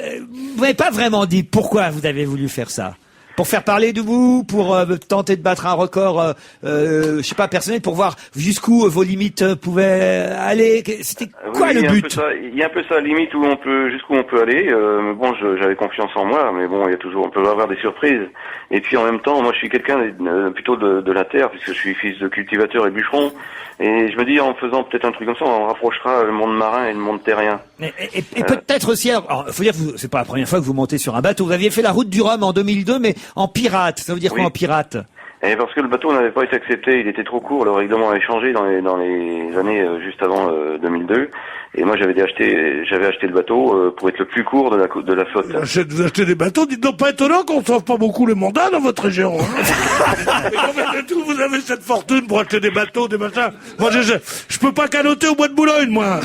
vous n'avez pas vraiment dit pourquoi vous avez voulu faire ça? Pour faire parler de vous, pour tenter de battre un record, je sais pas, personnel, pour voir jusqu'où vos limites pouvaient aller. C'était quoi le but? Il y a un peu ça, limite jusqu'où on peut aller. Mais bon, j'avais confiance en moi, mais bon, on peut avoir des surprises. Et puis en même temps, moi, je suis quelqu'un plutôt de la terre, puisque je suis fils de cultivateur et bûcheron. Et je me dis, en faisant peut-être un truc comme ça, on rapprochera le monde marin et le monde terrien. Et peut-être aussi, alors, faut dire que c'est pas la première fois que vous montez sur un bateau. Vous aviez fait la route du Rhum en 2002, mais en pirate. Ça veut dire quoi en pirate? Et parce que le bateau n'avait pas été accepté, il était trop court, le règlement avait changé dans les années juste avant 2002. Et moi j'avais acheté le bateau pour être le plus court de la flotte. Vous achetez des bateaux, dites donc pas étonnant qu'on ne sauve pas beaucoup les mandats dans votre région. Hein. Mais combien de tout vous avez cette fortune pour acheter des bateaux, des machins? Moi je peux pas canoter au bois de Boulogne, moi.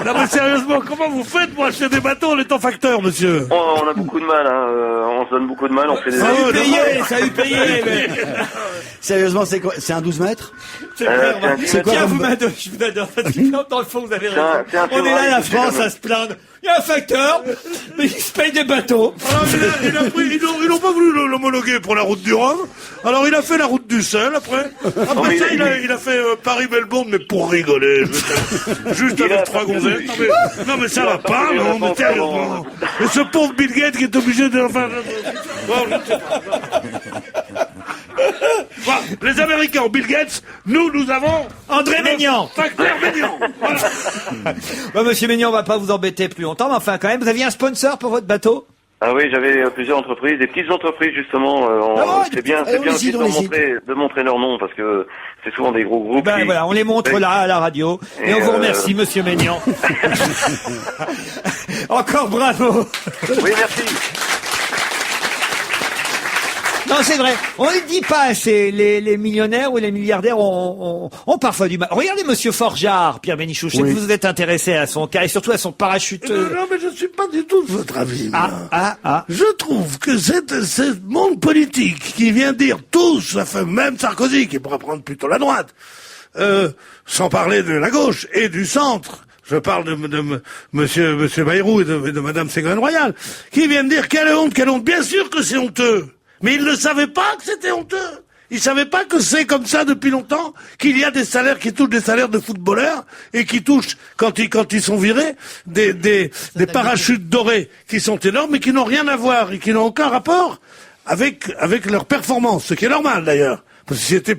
Non mais sérieusement, comment vous faites pour acheter des bateaux en étant facteur, monsieur? On a beaucoup de mal, hein. On se donne beaucoup de mal, on fait des... Ça a eu payé, mais... Sérieusement, c'est quoi? C'est un 12 mètres? C'est quoi? Tiens, je vous adore. Parce que dans le fond, vous avez raison. On est là, la France, à se plaindre. Il y a un facteur, mais il se paye des bateaux. Alors, ils n'ont pas voulu l'homologuer pour la route du Rhum. Alors, il a fait la route du sel, après. Après ça, il a fait Paris-Melbourne, mais pour rigoler. Juste avec 3 gonzesses. Non, mais ça va pas, non, mais sérieusement. Et ce pauvre Bill Gates qui est obligé de... Enfin, bon, je sais pas. Voilà, les Américains ont Bill Gates, nous avons André Maignan. Facteur Maignan. Voilà. Bah, monsieur Maignan, on va pas vous embêter plus longtemps, mais enfin, quand même, vous aviez un sponsor pour votre bateau? Ah oui, j'avais plusieurs entreprises, des petites entreprises justement. C'est bien aussi de montrer leur nom parce que c'est souvent des gros groupes. Ben voilà, on les montre là à la radio et on vous remercie, monsieur Maignan. Encore bravo. Oui, merci. Non, c'est vrai. On ne dit pas assez. Les millionnaires ou les milliardaires ont parfois du mal. Regardez Monsieur Forgeard, Pierre Bénichou. Je sais que vous êtes intéressé à son cas et surtout à son parachute. Non, mais je ne suis pas du tout de votre avis. Ah. Je trouve que ce monde politique qui vient dire tous, même Sarkozy, qui pourra prendre plutôt la droite, sans parler de la gauche et du centre. Je parle de monsieur Bayrou et de madame Ségolène Royal, qui viennent dire quelle honte. Bien sûr que c'est honteux. Mais ils ne savaient pas que c'était honteux. Ils savaient pas que c'est comme ça depuis longtemps, qu'il y a des salaires qui touchent des salaires de footballeurs et qui touchent, quand ils sont virés, des parachutes dorés qui sont énormes et qui n'ont rien à voir et qui n'ont aucun rapport avec leur performance, ce qui est normal d'ailleurs. Parce que si c'était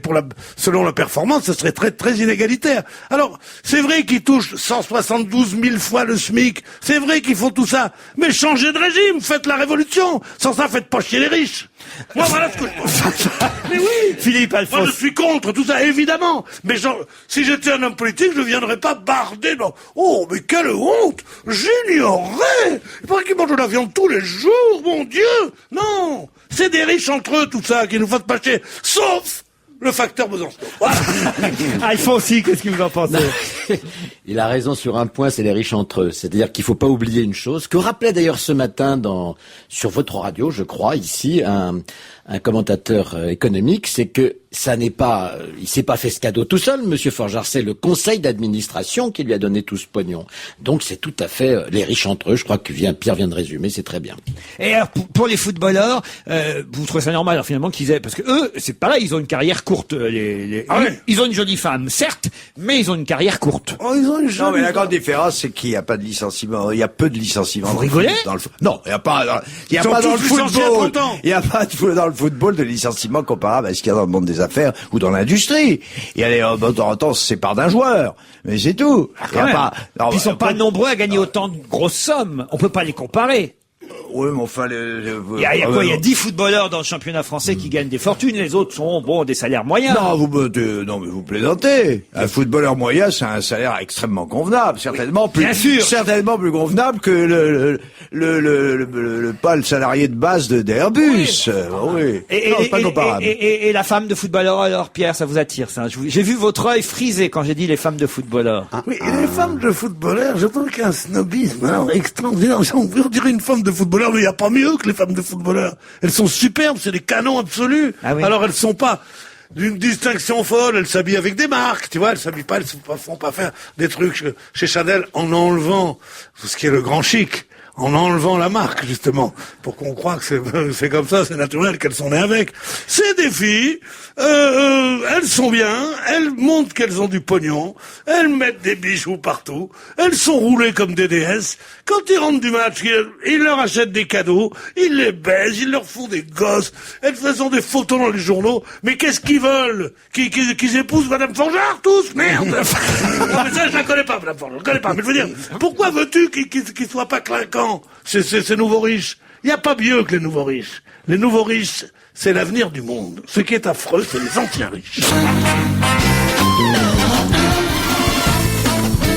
selon la performance, ce serait très, très inégalitaire. Alors, c'est vrai qu'ils touchent 172 000 fois le SMIC. C'est vrai qu'ils font tout ça. Mais changez de régime, faites la révolution. Sans ça, faites pas chier les riches. Moi, voilà ce que je pense. Mais oui, Philippe Alphonse. Moi, je suis contre tout ça, évidemment. Mais si j'étais un homme politique, je viendrais pas barder dans... Oh, mais quelle honte! J'ignorais! Il paraît qu'ils mangent de la viande tous les jours, mon Dieu! Non! C'est des riches entre eux, tout ça, qui nous fassent pas chier. Sauf le facteur Besancenot. Voilà. Alphonse, qu'est-ce que vous en pensez? Il a raison sur un point, c'est les riches entre eux. C'est-à-dire qu'il faut pas oublier une chose, que rappelait d'ailleurs ce matin sur votre radio, je crois, ici, un commentateur économique, c'est que ça n'est pas, il s'est pas fait ce cadeau tout seul, Monsieur Forgeard, c'est le conseil d'administration qui lui a donné tout ce pognon. Donc c'est tout à fait les riches entre eux. Je crois que Pierre vient de résumer, c'est très bien. Et alors, pour les footballeurs, vous trouvez ça normal alors, finalement qu'ils aient, parce que eux, c'est pareil, ils ont une carrière courte. Ils ont une jolie femme, certes, mais ils ont une carrière courte. Oh, ils ont une Non, mais la grande différence, c'est qu'il n'y a pas de licenciement. Il y a peu de licenciements. Vous rigolez? Non, il n'y a pas dans le football. Il n'y a pas dans le football de licenciement comparable à ce qu'il y a dans le monde des affaires ou dans l'industrie. Il y a de temps en temps, on se sépare d'un joueur. Mais c'est tout. Ils sont pas nombreux à gagner autant de grosses sommes. On peut pas les comparer. Oui, mais enfin, il y a quoi? Il y a 10 footballeurs dans le championnat français qui gagnent des fortunes. Les autres sont, des salaires moyens. Non, mais vous plaisantez. Un footballeur moyen, c'est un salaire extrêmement convenable. Certainement plus convenable que pas le salarié de base d'Airbus. Oui. Et, pas comparable. Et la femme de footballeur, alors, Pierre, ça vous attire, ça? J'ai vu votre œil frisé quand j'ai dit les femmes de footballeurs. Oui, les femmes de footballeurs, je trouve qu'il y a un snobisme, extraordinaire. On dirait une femme de footballeur, mais il n'y a pas mieux que les femmes de footballeurs. Elles sont superbes, c'est des canons absolus. Ah oui. Alors elles sont pas d'une distinction folle, elles s'habillent avec des marques, tu vois, elles s'habillent pas, font pas faire des trucs chez Chanel en enlevant ce qui est le grand chic. En enlevant la marque, justement, pour qu'on croie que c'est comme ça, c'est naturel qu'elles sont nées avec. C'est des filles, elles sont bien, elles montrent qu'elles ont du pognon, elles mettent des bijoux partout, elles sont roulées comme des déesses. Quand ils rentrent du match, ils leur achètent des cadeaux, ils les baisent, ils leur font des gosses, elles font des photos dans les journaux. Mais qu'est-ce qu'ils veulent? Qu'ils épousent Madame Forgeard, tous? Merde! Non, mais ça, je la connais pas, Madame Forgeard, je la connais pas. Mais je veux dire, pourquoi veux-tu qu'ils soient pas clinquants? Ces nouveaux riches. Il n'y a pas mieux que les nouveaux riches. Les nouveaux riches, c'est l'avenir du monde. Ce qui est affreux, c'est les anciens riches.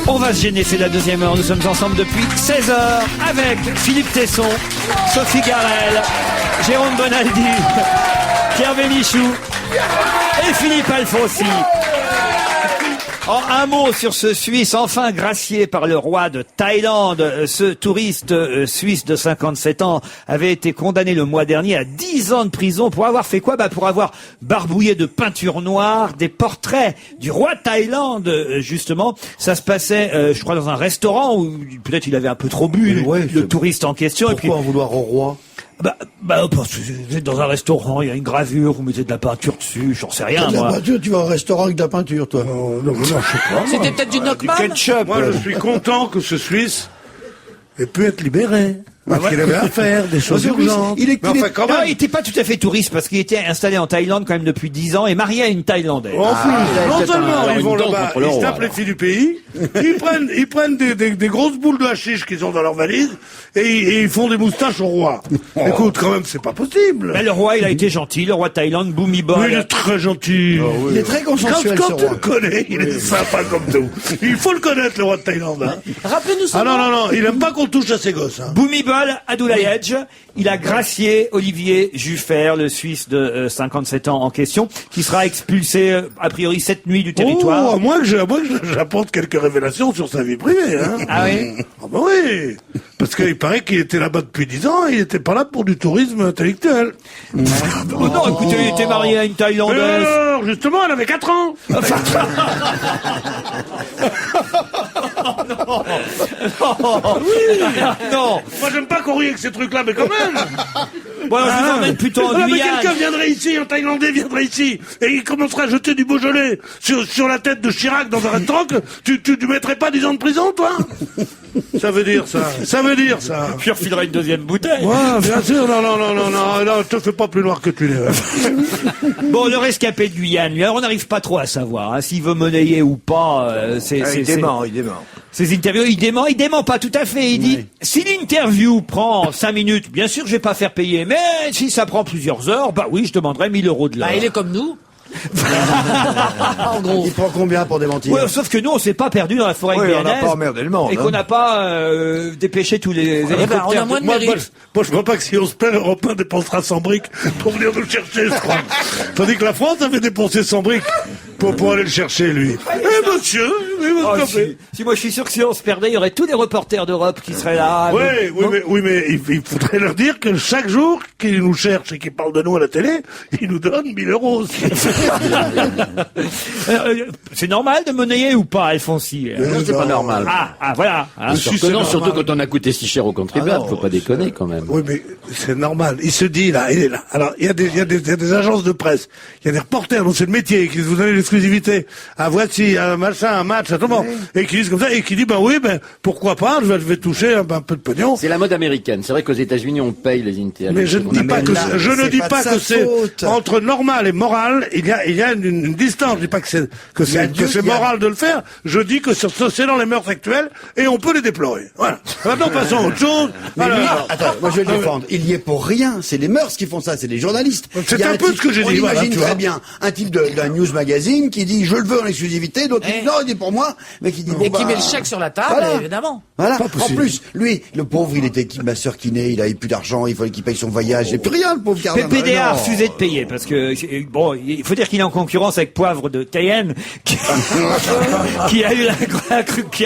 On va se gêner, c'est la deuxième heure. Nous sommes ensemble depuis 16 heures avec Philippe Tesson, Sophie Garel, Jérôme Bonaldi, Pierre Bénichou et Philippe Alfonsi. En un mot sur ce Suisse enfin gracié par le roi de Thaïlande. Ce touriste suisse de 57 ans avait été condamné le mois dernier à 10 ans de prison pour avoir fait quoi? Pour avoir barbouillé de peinture noire des portraits du roi de Thaïlande, justement. Ça se passait, je crois, dans un restaurant où peut-être il avait un peu trop bu, le touriste en question. Pourquoi en vouloir au roi? Parce que vous êtes dans un restaurant, il y a une gravure, vous mettez de la peinture dessus, j'en sais rien, moi. Peinture, tu vas au restaurant avec de la peinture, toi? Non, je sais pas. C'était peut-être du Knockman. Moi, je suis content que ce Suisse ait pu être libéré. Parce qu'il avait à faire des choses urgentes. Il était pas tout à fait touriste parce qu'il était installé en Thaïlande quand même depuis 10 ans et marié à une Thaïlandaise. En plus, non seulement ils vont là-bas, ils se tapent les filles du pays, ils prennent des grosses boules de hashish qu'ils ont dans leur valise et ils font des moustaches au roi. Écoute, quand même, c'est pas possible. Mais le roi, il a été gentil, le roi de Thaïlande, Bhumibol. Oui, il est très gentil. Il est très consensuel, quand tu le connais, il est sympa comme tout. Il faut le connaître, le roi de Thaïlande. Hein. Rappelez-nous ça. Ah non, il aime pas qu'on touche à ses gosses. Hein. Bhumibol Adulayedj, il a gracié Olivier Juffert, le Suisse de 57 ans en question, qui sera expulsé a priori cette nuit du territoire. À moins que j'apporte quelques révélations sur sa vie privée. Hein. Ah oui? Ah bah oui. Parce qu'il paraît qu'il était là-bas depuis 10 ans et il était pas là pour du tourisme intellectuel. Non, écoutez, il était marié à une Thaïlandaise. Mais alors, justement, elle avait 4 ans. Non. Moi, j'aime pas qu'on rie avec ces trucs-là, mais quand même. Bon, alors, je vous emmène plutôt en Guyane. Mais quelqu'un viendrait ici, un Thaïlandais viendrait ici, et il commencerait à jeter du Beaujolais sur la tête de Chirac dans un restaurant. Tu mettrais pas 10 ans de prison, toi? Ça veut dire ça. Puis on refilera une deuxième bouteille. Ouais, bien sûr. Non, je te fais pas plus noir que tu l'es. Bon, le rescapé de Guyane, lui, alors on n'arrive pas trop à savoir, hein, s'il veut monnayer ou pas. Il dément. Ces interviews, il dément pas tout à fait. Il dit, si l'interview prend 5 minutes, bien sûr, je vais pas faire payer, mais si ça prend plusieurs heures, bah oui, je demanderai 1000 € de l'heure. Il est comme nous. En gros. Il prend combien pour démentir? Ouais, sauf que nous, on s'est pas perdu dans la forêt guyanaise. On n'a pas emmerdé le monde. Et qu'on n'a pas dépêché tous les hélicoptères. On a moins de mérite. Moi, je crois pas que si on se plaît, l'Europe 1 dépensera 100 briques pour venir nous chercher, je crois. Tandis que la France avait dépensé 100 briques pour aller le chercher, lui. Eh, monsieur, Si moi je suis sûr que si on se perdait, il y aurait tous les reporters d'Europe qui seraient là. Oui, mais il faudrait leur dire que chaque jour qu'ils nous cherchent et qu'ils parlent de nous à la télé, ils nous donnent 1 000 euros aussi. C'est normal de monnayer ou pas, Alfonsi? Non, c'est pas normal. Voilà. Surtout quand on a coûté si cher aux contribuables, faut pas déconner quand même. Oui, mais c'est normal. Il se dit là, il est là. Alors, il y a des agences de presse, il y a des reporters dont c'est le métier, qui vous donnent l'exclusivité. Voici un machin, un match, à tout le monde. Et qui disent comme ça, et qui dit, pourquoi pas, je vais toucher un peu de pognon. C'est la mode américaine. C'est vrai qu'aux États-Unis, on paye les interviews. Mais je ne dis pas que c'est entre normal et moral, il y a une distance. Je dis pas que c'est moral de le faire. Je dis que c'est dans les mœurs actuelles et on peut les déplorer. Voilà. Maintenant, passons à autre chose. Attends, moi je vais le défendre. Il y est pour rien. C'est les mœurs qui font ça. C'est les journalistes. C'est un peu ce que j'ai dit. On imagine très bien un type d'un news magazine qui dit je le veux en exclusivité, d'autres disent non, il est pour moi, mais qui dit qui met le chèque sur la table, évidemment. Voilà. En plus, lui, le pauvre, il était masseur kiné, il avait plus d'argent, il fallait qu'il paye son voyage, et plus rien, le pauvre Cardin. PPDA a refusé de payer parce que il faut dire qu'il est en concurrence avec Poivre de Cayenne qui a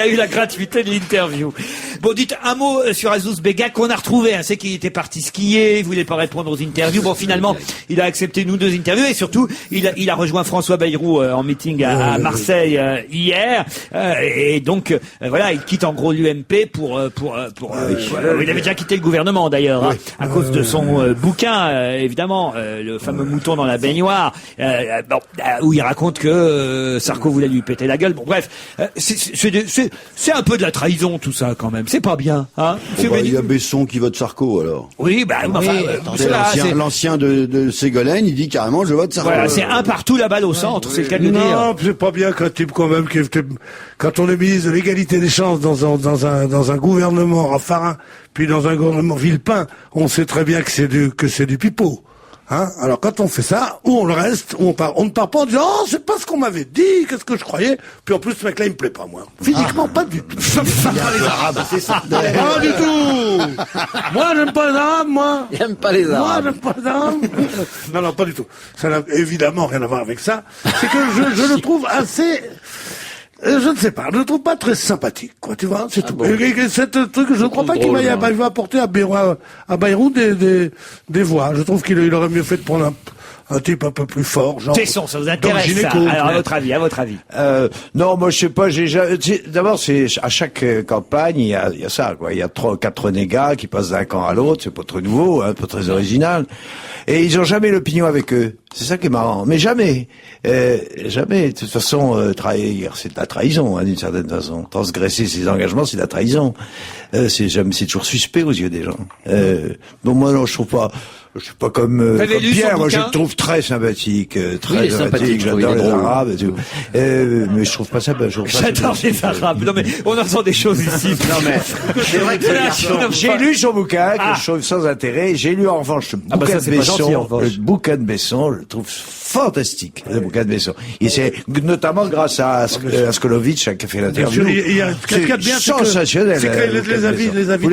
eu la gratuité de l'interview. Bon, dites un mot sur Azouz Begag qu'on a retrouvé. C'est qu'il était parti skier, il voulait pas répondre aux interviews. Bon, finalement, il a accepté nous 2 interviews et surtout, il a rejoint François Bayrou en meeting à Marseille hier. Et donc, voilà, il quitte en gros l'UMP pour il avait déjà quitté le gouvernement d'ailleurs, à cause de son bouquin, évidemment, le fameux mouton dans la baignoire, où il raconte que Sarko voulait lui péter la gueule. Bon, bref, c'est un peu de la trahison tout ça quand même. C'est pas bien, hein. Il y a Besson qui vote Sarko alors. Oui, l'ancien de Ségolène, il dit carrément je vote Sarko. Voilà, c'est un partout la balle au centre, c'est le cas de dire. Non, c'est pas bien qu'un type quand même quand on est ministre de l'égalité des chances dans un gouvernement raffarin, puis dans un gouvernement villepin, on sait très bien que c'est du pipeau. Hein? Alors quand on fait ça, ou on le reste, ou on part. On ne part pas en disant oh c'est pas ce qu'on m'avait dit, qu'est-ce que je croyais. Puis en plus ce mec-là il me plaît pas moi. Physiquement pas du tout. Les Arabes, c'est ça. Pas du tout. Moi j'aime pas les Arabes moi. Il aime pas les Arabes. Moi j'aime pas les Arabes. Non pas du tout. Ça n'a évidemment rien à voir avec ça. C'est que je le trouve assez. Je ne sais pas, je le trouve pas très sympathique, quoi, tu vois, c'est tout. Bon. Et cette truc, je ne crois pas qu'il va apporter à Bayrou des voix. Je trouve qu'il aurait mieux fait de prendre un type un peu plus fort, genre. Ça vous intéresse ça? Alors, à votre avis. Non, moi, je sais pas, d'abord, c'est, à chaque campagne, il y a ça, quoi. Il y a 3 ou 4 renégats qui passent d'un camp à l'autre, c'est pas très nouveau, pas très original. Et ils ont jamais l'opinion avec eux. C'est ça qui est marrant. Mais jamais. Jamais. De toute façon, trahir, c'est de la trahison, d'une certaine façon. Transgresser ses engagements, c'est de la trahison. C'est toujours suspect aux yeux des gens. Bon, moi, non, je suis pas comme Pierre, moi je le trouve très sympathique, très sympathique, j'adore les Arabes et tout. Mais je trouve pas ça, j'adore les Arabes. Non mais, on entend des choses ici. Non mais, c'est vrai que j'ai lu son bouquin, que je trouve sans intérêt. J'ai lu en revanche le bouquin de Besson, je le trouve fantastique, le bouquin de Besson. Et c'est notamment grâce à Askolovitch qui a fait l'interview. Il y a quelqu'un de bien, sensationnel. C'est que les avis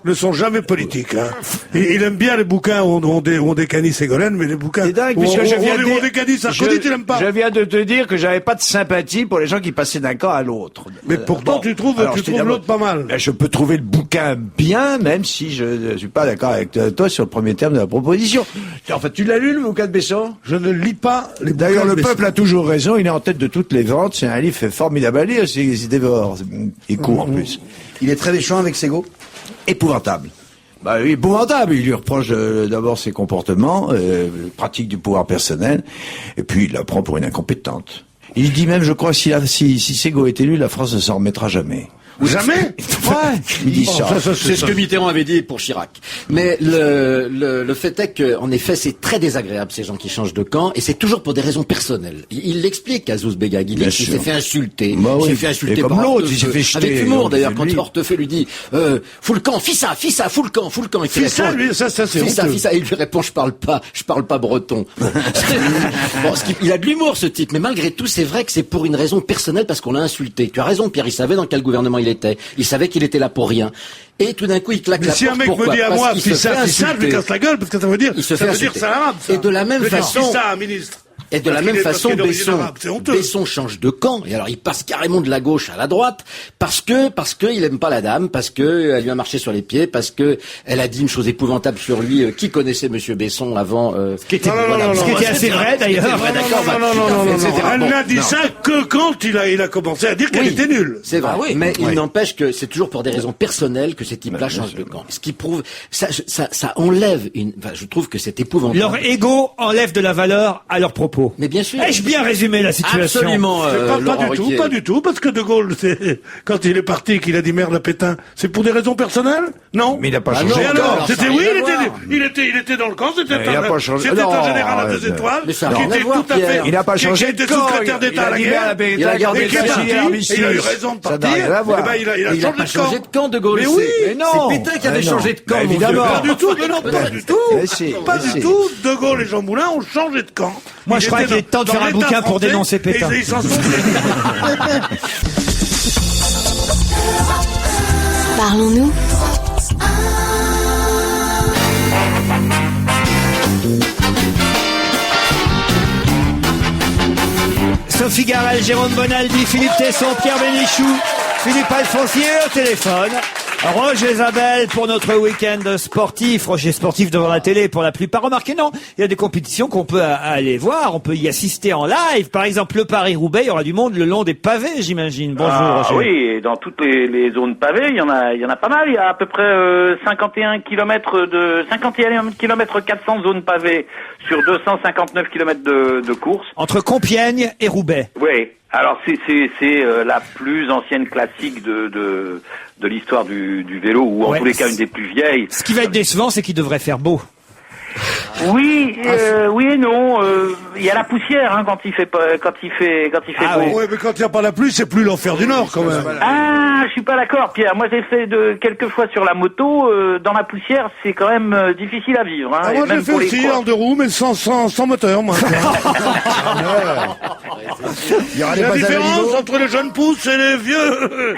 ne sont jamais politiques. Hein. Il aime bien les bouquins où on décanisse Ségolène, mais les bouquins où on décanisse Sarkozy, tu l'aimes pas. Je viens de te dire que j'avais pas de sympathie pour les gens qui passaient d'un camp à l'autre. Mais pourtant, tu trouves l'autre pas mal. Je peux trouver le bouquin bien, même si je suis pas d'accord avec toi sur le premier terme de la proposition. En fait, tu l'as lu, le bouquin de Besson? Je ne lis pas les bouquins. D'ailleurs, le peuple a toujours raison, il est en tête de toutes les ventes, c'est un livre formidable à lire, il dévore, il court en plus. Il est très méchant avec Ségo? Épouvantable. Bah oui, épouvantable. Il lui reproche d'abord ses comportements, pratique du pouvoir personnel, et puis il la prend pour une incompétente. Il dit même, je crois, si Ségo est élu, la France ne s'en remettra jamais. Jamais? Ouais, il dit ça. C'est ce que Mitterrand avait dit pour Chirac. Mais le fait est que, en effet, c'est très désagréable ces gens qui changent de camp, et c'est toujours pour des raisons personnelles. Il l'explique, Azouz Begag. Il dit qu'il s'est fait insulter. Il s'est fait insulter comme l'autre, il s'est fait jeter. Avec humour d'ailleurs, quand Hortefeux lui dit fous le camp, fils ça, fous le camp. Il fait ça, c'est fils ça, et il lui répond je parle pas breton. Bon, il a de l'humour ce type, mais malgré tout, c'est vrai que c'est pour une raison personnelle parce qu'on l'a insulté. Tu as raison, Pierre. Il savait dans quel gouvernement il était. Il savait qu'il était là pour rien. Et tout d'un coup, il claque la porte. Si un mec me dit à moi, fils ça, je lui casse la gueule parce que ça veut dire, ça veut dire ça arabe. Et de la même façon. Fils ça, ministre. Et de la même façon, Besson change de camp. Et alors, il passe carrément de la gauche à la droite parce que il aime pas la dame, parce que elle lui a marché sur les pieds, parce que elle a dit une chose épouvantable sur lui. Qui connaissait Monsieur Besson avant Ce qui était assez vrai d'ailleurs. Elle n'a dit ça que quand il a commencé à dire qu'elle était nulle. C'est vrai. Mais il n'empêche que c'est toujours pour des raisons personnelles que ces types-là changent de camp. Ce qui prouve, ça enlève je trouve que c'est épouvantable. Leur ego enlève de la valeur à leurs propos. Mais bien sûr. Ai-je bien résumé la situation? Absolument. Pas du tout, parce que De Gaulle, quand il est parti, qu'il a dit merde à Pétain, c'est pour des raisons personnelles? Non. Mais il n'a pas changé. Et alors, il était dans le camp, c'était un général à 2 étoiles, qui était tout à fait, il n'a pas changé, qui était secrétaire d'État à la guerre, il a gardé et qui est parti, et il a eu raison de partir, et ben il a changé de camp, De Gaulle. Mais oui. C'est Pétain qui avait changé de camp, évidemment. Pas du tout, pas du tout. De Gaulle et Jean Moulin ont changé de camp. Moi, je crois qu'il est temps de faire un bouquin pour dénoncer Pétain. Ils s'en sont Parlons-nous. Sophie Garel, Jérôme Bonaldi, Philippe Tesson, Pierre Bénichou, Philippe Alfonsier au téléphone. Roger Isabelle pour notre week-end sportif. Roger sportif devant la télé pour la plupart. Remarquez, non, il y a des compétitions qu'on peut aller voir, on peut y assister en live. Par exemple, le Paris-Roubaix, il y aura du monde le long des pavés, j'imagine. Bonjour, Roger. Oui, et dans toutes les zones pavées, il y en a pas mal. Il y a à peu près 51 km 400 zones pavées sur 259 km de course. Entre Compiègne et Roubaix. Oui. Alors c'est la plus ancienne classique de l'histoire du vélo, ou en tous les cas une des plus vieilles. Ce qui va être décevant, c'est qu'il devrait faire beau. Oui, oui et non. Il y a la poussière quand il fait beau. Ouais, mais quand il n'y a pas la pluie, c'est plus l'enfer du Nord quand même. Ah, je suis pas d'accord, Pierre. Moi, j'ai fait quelques fois sur la moto. Dans la poussière, c'est quand même difficile à vivre. Hein, moi, j'ai fait aussi en 2 roues, mais sans moteur, moi. Il y aura la différence entre les jeunes pousses et les vieux.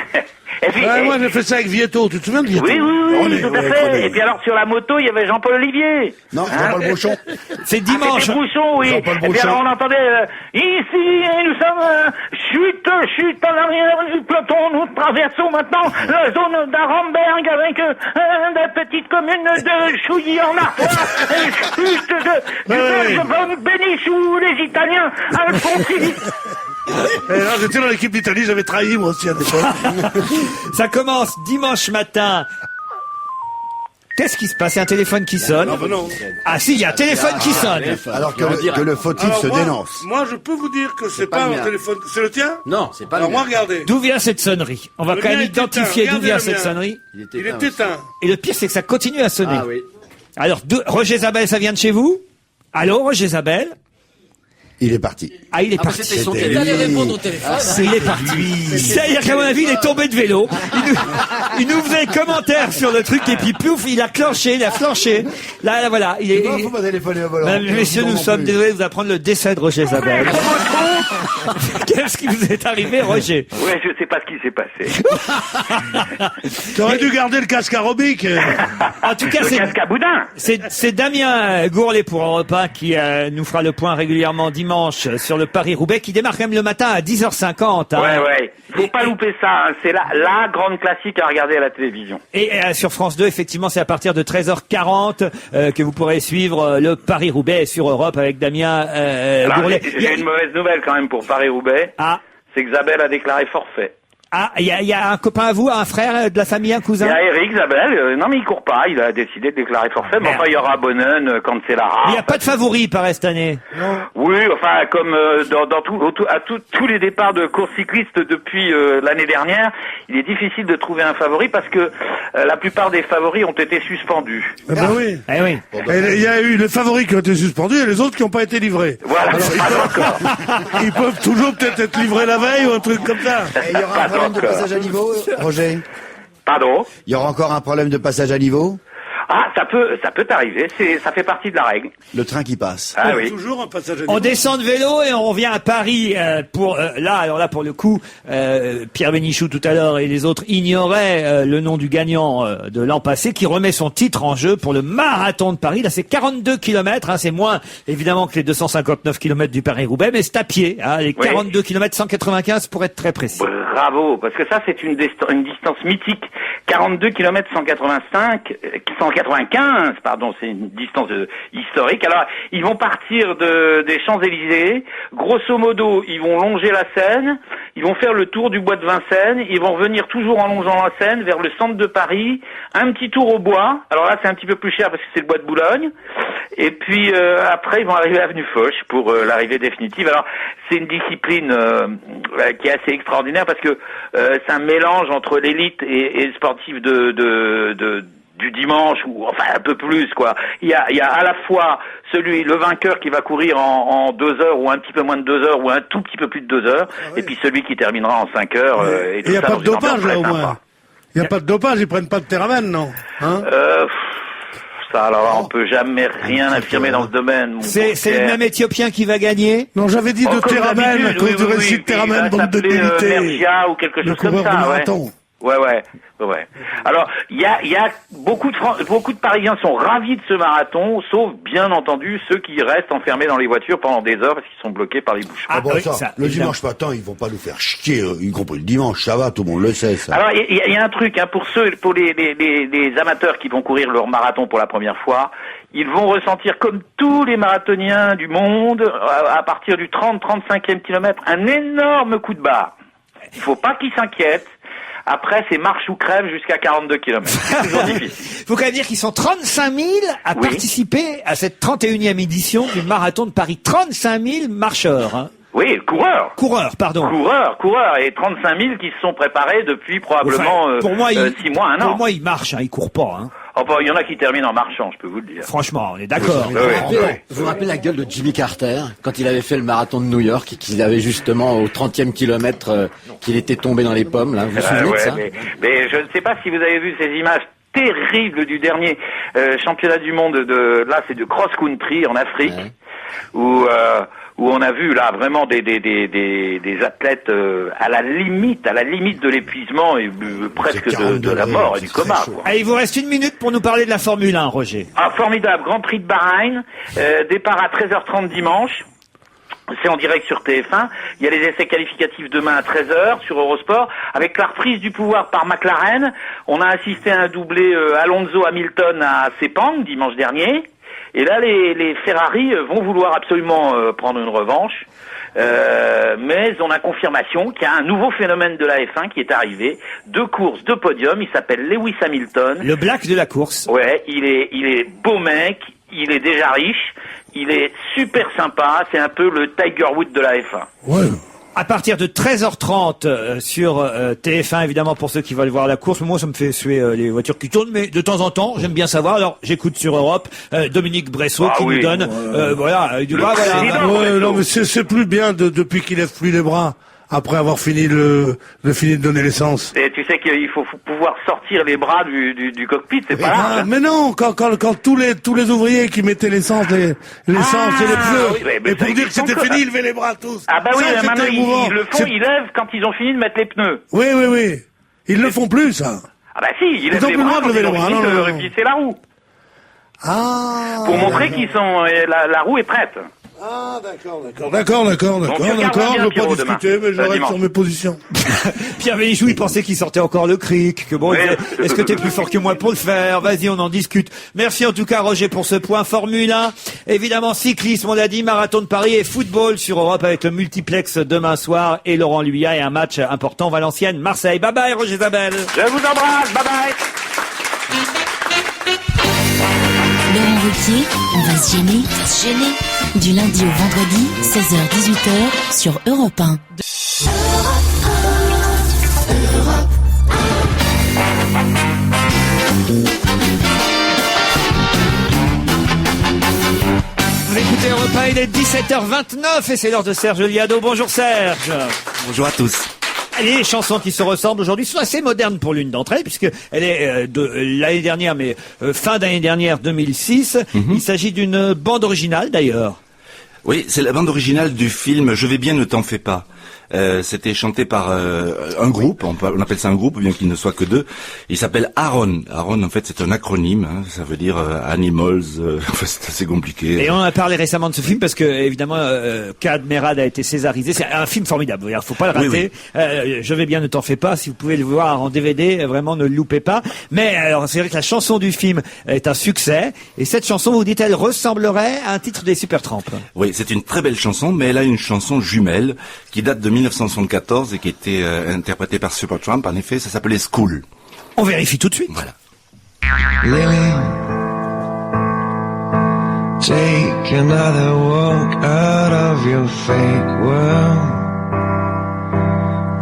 Moi, j'ai fait ça avec Vietto. Tu te souviens de Vietto? Oui, tout à fait. Et puis alors, sur la moto, il y avait Jean-Paul Olivier. Non, Jean-Paul Bouchon. C'est dimanche. Bouchon, oui. Et puis alors, on entendait ici, nous sommes chute en arrière du peloton. Nous traversons maintenant la zone d'Arenberg avec la petite commune de Chouilly en Artois. Chute de von Bénichou, les Italiens, Alfonsi. J'étais dans l'équipe d'Italie, j'avais trahi moi aussi à l'époque. Ça commence dimanche matin. Qu'est-ce qui se passe? Il y a un téléphone qui sonne. Non. Ah si, il y a un téléphone qui sonne. Alors que le fautif se dénonce. Moi, je peux vous dire que c'est pas un téléphone. C'est le tien? Non, c'est pas le mien. Alors moi, regardez. D'où vient cette sonnerie? On va quand même identifier d'où vient cette sonnerie. Il est éteint. Et le pire, c'est que ça continue à sonner. Ah oui. Alors, Roger Isabelle, ça vient de chez vous? Allô, Roger Isabelle? Il est parti. Ah, il est parti. C'était son Il téléphone. allait répondre au téléphone. Il est parti. C'est-à-dire qu'à mon avis, il est tombé de vélo. Il nous faisait commentaire sur le truc et puis pouf, il a flanché. Là, voilà. Faut pas téléphoner au volant. Mesdames et messieurs, nous sommes désolés de vous apprendre le décès de Roger Isabelle. Qu'est-ce qui vous est arrivé, Roger? Ouais, je sais pas ce qui s'est passé. T'aurais dû garder le casque aérobique. En tout cas, Le casque à boudin. c'est Damien Gourlet pour Europe 1 qui nous fera le point régulièrement dimanche sur le Paris-Roubaix qui démarre quand même le matin à 10h50. Hein. Ouais. Faut pas louper ça. Hein. C'est la grande classique à regarder à la télévision. Et sur France 2, effectivement, c'est à partir de 13h40 que vous pourrez suivre le Paris-Roubaix sur Europe avec Damien Gourlet. J'ai une mauvaise nouvelle quand même pour Paris-Roubaix. Ah. C'est que Zabel a déclaré forfait. Ah, il y a un copain à vous, un frère de la famille, un cousin? Il y a Eric Zabel, non mais il court pas, il a décidé de déclarer forfait, mais enfin il y aura Bonnen, Cancellara. Il n'y a pas de favori, paraît, cette année. Non. Oui, enfin comme tous les départs de courses cyclistes depuis l'année dernière, il est difficile de trouver un favori parce que la plupart des favoris ont été suspendus. Eh ben oui. Eh oui. Il y a eu les favoris qui ont été suspendus et les autres qui n'ont pas été livrés. Voilà. Alors, ils peuvent toujours peut-être être livrés la veille ou un truc comme ça. Et il y aura un problème de passage à niveau, Roger? Pardon? Il y aura encore un problème de passage à niveau? Ah, ça peut arriver. Ça fait partie de la règle. Le train qui passe. Ah oui. Toujours un passage à On niveau. descend de vélo et on revient à Paris pour pour le coup, Pierre Bénichou tout à l'heure et les autres ignoraient le nom du gagnant de l'an passé qui remet son titre en jeu pour le marathon de Paris. Là, c'est 42 kilomètres, c'est moins évidemment que les 259 kilomètres du Paris-Roubaix, mais c'est à pied. Les 42 kilomètres 195 pour être très précis. Bravo, parce que ça c'est une distance mythique. 42 km 195, pardon, c'est une distance historique. Alors, ils vont partir des Champs-Élysées. Grosso modo, ils vont longer la Seine. Ils vont faire le tour du bois de Vincennes. Ils vont revenir toujours en longeant la Seine vers le centre de Paris. Un petit tour au bois. Alors là, c'est un petit peu plus cher parce que c'est le bois de Boulogne. Et puis après, ils vont arriver à Avenue Foch pour l'arrivée définitive. Alors, c'est une discipline qui est assez extraordinaire parce que c'est un mélange entre l'élite et le sportif du dimanche, ou enfin un peu plus quoi. Il y a à la fois le vainqueur qui va courir en 2 heures ou un petit peu moins de 2 heures ou un tout petit peu plus de 2 heures, et puis celui qui terminera en 5 heures. Et il n'y a pas de dopage là au moins. Il n'y a pas de dopage, ils prennent pas de Theramène, non ça, alors on peut jamais rien affirmer dans ce domaine. C'est le même Éthiopien qui va gagner. Non, j'avais dit de Theramène, à cause du récit de Theramène, bande de débutés. Mergia ou quelque chose comme ça, ouais. Alors, il y a beaucoup de Parisiens sont ravis de ce marathon, sauf bien entendu ceux qui restent enfermés dans les voitures pendant des heures parce qu'ils sont bloqués par les bouchons. Le dimanche matin, ils vont pas nous faire chier, y compris le dimanche, ça va, tout le monde le sait, ça. Alors, il y a un truc, pour les amateurs qui vont courir leur marathon pour la première fois, ils vont ressentir, comme tous les marathoniens du monde, à partir du 30-35e kilomètre, un énorme coup de barre. Il faut pas qu'ils s'inquiètent. Après, c'est marche ou crève jusqu'à 42 km. C'est toujours difficile. Faut quand même dire qu'ils sont 35 000 à participer à cette 31e édition du marathon de Paris. 35 000 marcheurs. Oui, coureurs. Coureurs, pardon. Coureurs. Et 35 000 qui se sont préparés depuis probablement 6 mois, 1 an. Pour moi, ils marchent, ils courent pas. Il y en a qui terminent en marchant, je peux vous le dire. Franchement, on est d'accord. Vous vous rappelez la gueule de Jimmy Carter quand il avait fait le marathon de New York et qu'il avait justement au 30e kilomètre qu'il était tombé dans les pommes, là. Vous vous souvenez de ça? Mais je ne sais pas si vous avez vu ces images terribles du dernier championnat du monde là, c'est de cross-country en Afrique, où on a vu là vraiment des athlètes à la limite de l'épuisement et presque de la mort et du coma. Allez, il vous reste 1 minute pour nous parler de la Formule 1, Roger. Formidable, Grand Prix de Bahreïn, départ à 13h30 dimanche. C'est en direct sur TF1. Il y a les essais qualificatifs demain à 13h sur Eurosport. Avec la reprise du pouvoir par McLaren, on a assisté à un doublé Alonso-Hamilton à Sepang dimanche dernier. Et là, les Ferrari vont vouloir absolument prendre une revanche. Mais on a confirmation qu'il y a un nouveau phénomène de la F1 qui est arrivé. 2 courses, 2 podiums. Il s'appelle Lewis Hamilton. Le black de la course. Ouais, il est beau mec. Il est déjà riche. Il est super sympa. C'est un peu le Tiger Woods de la F1. Ouais. À partir de 13h30 sur TF1, évidemment, pour ceux qui veulent voir la course. Moi, ça me fait suer les voitures qui tournent, mais de temps en temps, j'aime bien savoir. Alors, j'écoute sur Europe Dominique Bressot qui nous donne, non, mais c'est plus bien depuis qu'il lève plus les bras. Après avoir fini de donner l'essence. Et tu sais qu'il faut pouvoir sortir les bras du cockpit, c'est pas là. Mais non, quand tous les ouvriers qui mettaient l'essence, l'essence et les pneus, et pour dire que c'était fini, ils levaient les bras tous. Ah bah oui, maintenant ils le font, ils lèvent quand ils ont fini de mettre les pneus. Oui. Ils le font plus, ça. Ah bah si, ils lèvent les bras quand ils ont fini de revisser la roue. Pour montrer qu'ils sont, la roue est prête. Ah, d'accord. Je veux pas discuter, mais je reste sur mes positions. Pierre Bénichou, il pensait qu'il sortait encore le cric, que bon, est-ce que t'es plus fort que moi pour le faire? Vas-y, on en discute. Merci en tout cas, Roger, pour ce point. Formule 1, évidemment, cyclisme, on l'a dit, marathon de Paris et football sur Europe avec le multiplex demain soir et Laurent Luyat et un match important, Valenciennes-Marseille. Bye bye, Roger Zabel. Je vous embrasse, bye bye. Laurent Ruquier, on va se gêner. Du lundi au vendredi, 16h-18h sur Europe 1. Vous écoutez Europe 1, il est 17h29 et c'est l'heure de Serge Liado. Bonjour Serge. Bonjour à tous. Les chansons qui se ressemblent aujourd'hui sont assez modernes pour l'une d'entre elles, puisque elle est de l'année dernière, mais fin d'année dernière, 2006. Il s'agit d'une bande originale d'ailleurs. Oui, c'est la bande originale du film Je vais bien, ne t'en fais pas. C'était chanté par un groupe, on appelle ça un groupe, bien qu'il ne soit que deux. Il s'appelle Aaron. Aaron, en fait, c'est un acronyme, hein, ça veut dire Animals, enfin, c'est assez compliqué. Et on a parlé récemment de ce film parce que, évidemment, Kad Merad a été césarisé. C'est un film formidable, il faut pas le rater. Oui. Je vais bien, ne t'en fais pas. Si vous pouvez le voir en DVD, vraiment, ne le loupez pas. Mais alors, c'est vrai que la chanson du film est un succès. Et cette chanson, vous dites, elle ressemblerait à un titre des Supertramp. Oui, c'est une très belle chanson, mais elle a une chanson jumelle qui date de 1974 et qui était interprétée par Supertramp. En effet, ça s'appelait School. On vérifie tout de suite. Voilà. Lily, take another walk out of your fake world.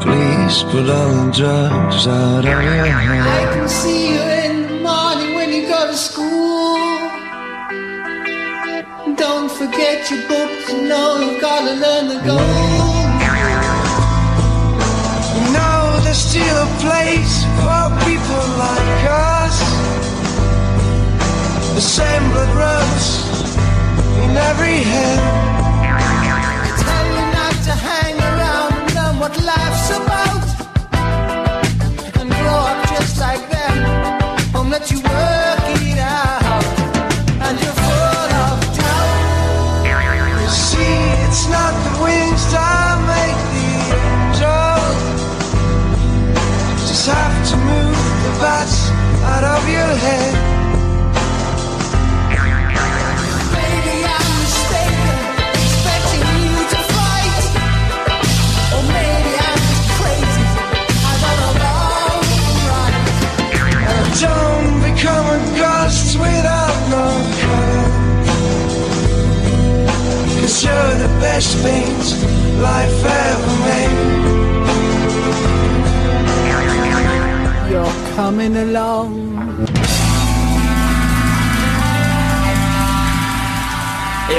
Please put all the drugs out of your head. I can see you in the morning when you go to school. Don't forget your books, you know you've got to learn the goals. No, there's still a place for people like us. The same blood runs in every head. Tell you not to hang around and learn what life's about, and grow up just like them, won't let you work it out, and you're full of doubt. You see, it's not the wings that make the angel. Just have to move the bats out of your head. Maybe I'm mistaken, expecting you to fight, or maybe I'm just crazy, I don't know wrong and right. Don't become a ghost without no color, 'cause you're the best things life ever made. You're coming along.